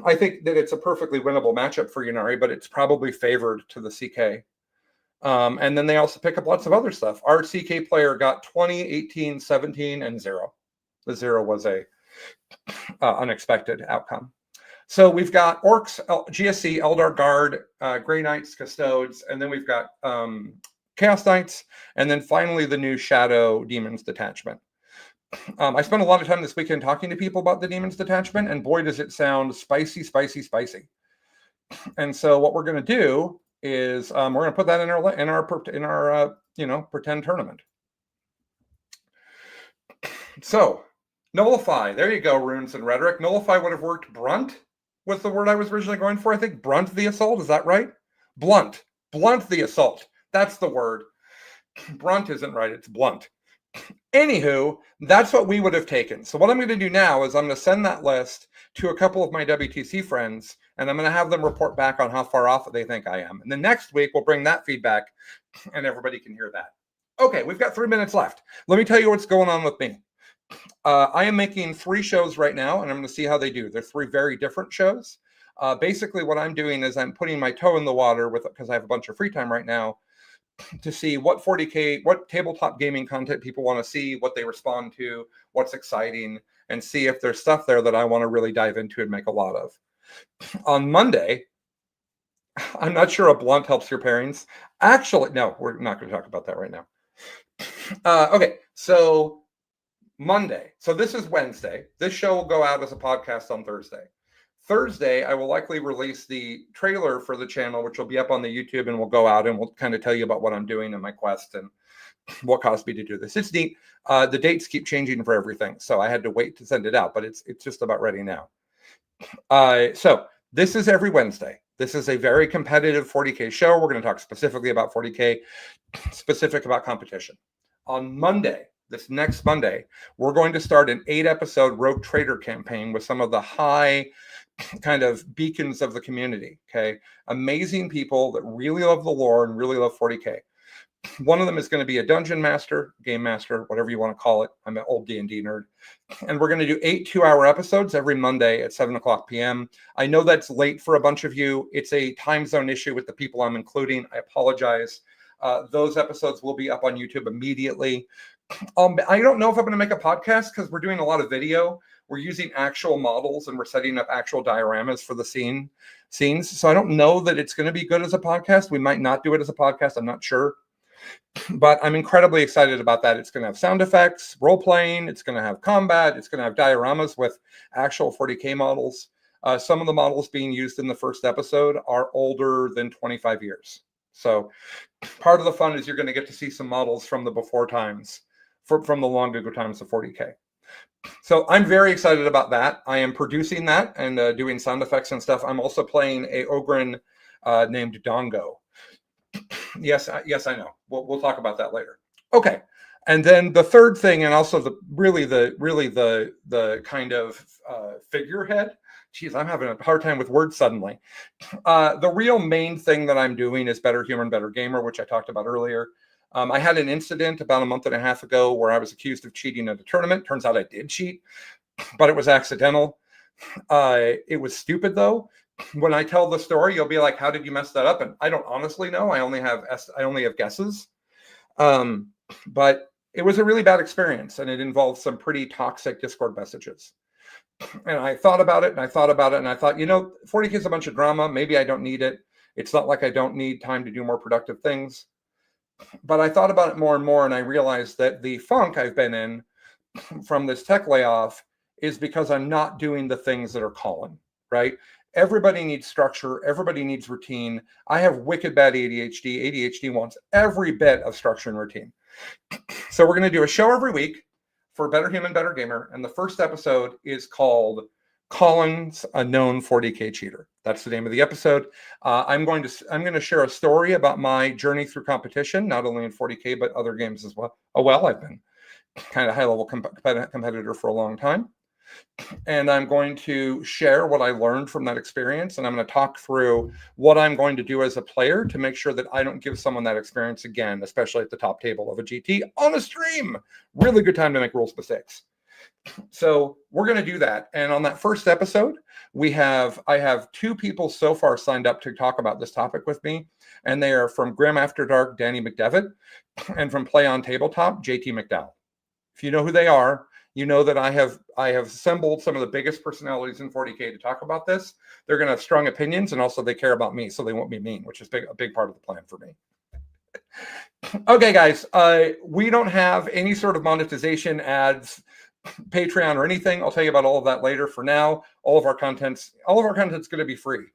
I think that it's a perfectly winnable matchup for Ynarri, but it's probably favored to the CK. And then they also pick up lots of other stuff. Our CK player got 20, 18, 17, and 0. The 0 was a unexpected outcome. So we've got Orcs, GSC, Eldar Guard, Grey Knights, Custodes, and then we've got Chaos Knights, and then finally the new Shadow Demons Detachment. I spent a lot of time this weekend talking to people about the Demons Detachment, and boy, does it sound spicy, spicy, spicy. And so what we're going to do is we're going to put that in our pretend tournament. So nullify. There you go, runes and rhetoric. Nullify would have worked. Brunt was the word I was originally going for. I think brunt the assault. Is that right? Blunt. Blunt the assault. That's the word. Brunt isn't right. It's blunt. Anywho, that's what we would have taken. So what I'm going to do now is I'm going to send that list to a couple of my WTC friends, and I'm going to have them report back on how far off they think I am. And then next week, we'll bring that feedback, and everybody can hear that. Okay, we've got 3 minutes left. Let me tell you what's going on with me. I am making 3 shows right now, and I'm going to see how they do. They're 3 very different shows. Basically, what I'm doing is I'm putting my toe in the water because I have a bunch of free time right now to see what 40K, what tabletop gaming content people want to see, what they respond to, what's exciting, and see if there's stuff there that I want to really dive into and make a lot of. On Monday, I'm not sure a blunt helps your pairings. Actually, no, we're not going to talk about that right now. Okay, so Monday. So this is Wednesday. This show will go out as a podcast on Thursday. Thursday, I will likely release the trailer for the channel, which will be up on the YouTube, and we'll go out and we'll kind of tell you about what I'm doing in my quest and what caused me to do this. It's neat. The dates keep changing for everything, so I had to wait to send it out, but it's just about ready now. So this is every Wednesday. This is a very competitive 40K show. We're going to talk specifically about 40K, specific about competition. On Monday, this next Monday, we're going to start an 8-episode Rogue Trader campaign with some of the high kind of beacons of the community. Okay, amazing people that really love the lore and really love 40K. One of them is going to be a dungeon master, game master, whatever you want to call it. I'm an old D&D nerd. And we're going to do 8 2-hour episodes every Monday at 7:00 p.m. I know that's late for a bunch of you. It's a time zone issue with the people I'm including. I apologize. Those episodes will be up on YouTube immediately. I don't know if I'm going to make a podcast because we're doing a lot of video. We're using actual models and we're setting up actual dioramas for the scenes. So I don't know that it's going to be good as a podcast. We might not do it as a podcast. I'm not sure. But I'm incredibly excited about that. It's going to have sound effects, role-playing. It's going to have combat. It's going to have dioramas with actual 40K models. Some of the models being used in the first episode are older than 25 years. So part of the fun is you're going to get to see some models from the before times, from the long ago times of 40K. So I'm very excited about that. I am producing that and doing sound effects and stuff. I'm also playing a Ogren named Dongo. Yes, I know. We'll talk about that later. Okay, and then the third thing, and also the kind of figurehead. Geez, I'm having a hard time with words suddenly. The real main thing that I'm doing is Better Human, Better Gamer, which I talked about earlier. I had an incident about a month and a half ago where I was accused of cheating at a tournament. Turns out I did cheat, but it was accidental. It was stupid, though. When I tell the story, you'll be like, how did you mess that up? And I don't honestly know. I only have guesses. But it was a really bad experience, and it involved some pretty toxic Discord messages. And I thought about it, and I thought, 40K is a bunch of drama. Maybe I don't need it. It's not like I don't need time to do more productive things. But I thought about it more and more, and I realized that the funk I've been in from this tech layoff is because I'm not doing the things that are Colin, right? Everybody needs structure. Everybody needs routine. I have wicked bad ADHD. ADHD wants every bit of structure and routine. So we're going to do a show every week for Better Human, Better Gamer. And the first episode is called Colin's a Known 40K Cheater. That's the name of the episode. I'm going to share a story about my journey through competition, not only in 40K, but other games as well. I've been kind of high-level competitor for a long time. And I'm going to share what I learned from that experience. And I'm going to talk through what I'm going to do as a player to make sure that I don't give someone that experience again, especially at the top table of a GT on a stream. Really good time to make rules mistakes. So we're going to do that. And on that first episode, I have 2 people so far signed up to talk about this topic with me. And they are from Grim After Dark, Danny McDevitt, and from Play on Tabletop, JT McDowell. If you know who they are, you know that I have assembled some of the biggest personalities in 40K to talk about this. They're going to have strong opinions, and also they care about me, so they won't be mean, which is a big part of the plan for me. Okay, guys, we don't have any sort of monetization, ads, Patreon, or anything. I'll tell you about all of that later. For now, all of our content's going to be free,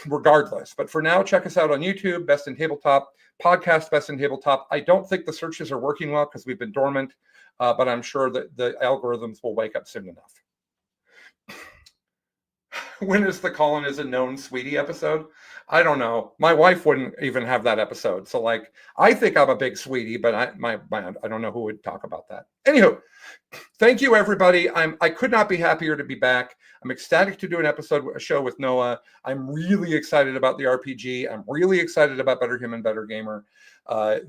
regardless. But for now, check us out on YouTube, Best in Tabletop, podcast Best in Tabletop. I don't think the searches are working well because we've been dormant, but I'm sure that the algorithms will wake up soon enough. When is the Colin is a known sweetie episode? I don't know. My wife wouldn't even have that episode. So, like, I think I'm a big sweetie, but I don't know who would talk about that. Anywho, thank you, everybody. I could not be happier to be back. I'm ecstatic to do a show with Noah. I'm really excited about the RPG. I'm really excited about Better Human, Better Gamer.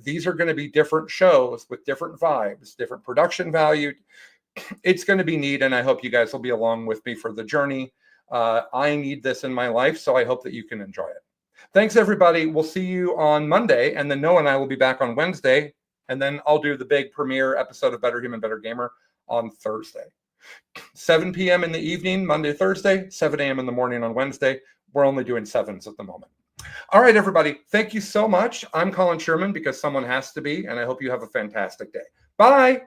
These are going to be different shows with different vibes, different production value. It's going to be neat, and I hope you guys will be along with me for the journey. I need this in my life, so I hope that you can enjoy it. Thanks, everybody. We'll see you on Monday, and then Noah and I will be back on Wednesday, and then I'll do the big premiere episode of Better Human, Better Gamer on Thursday. 7 p.m. in the evening, Monday, Thursday, 7 a.m. in the morning on Wednesday. We're only doing 7s at the moment. All right, everybody. Thank you so much. I'm Colin Sherman because someone has to be, and I hope you have a fantastic day. Bye.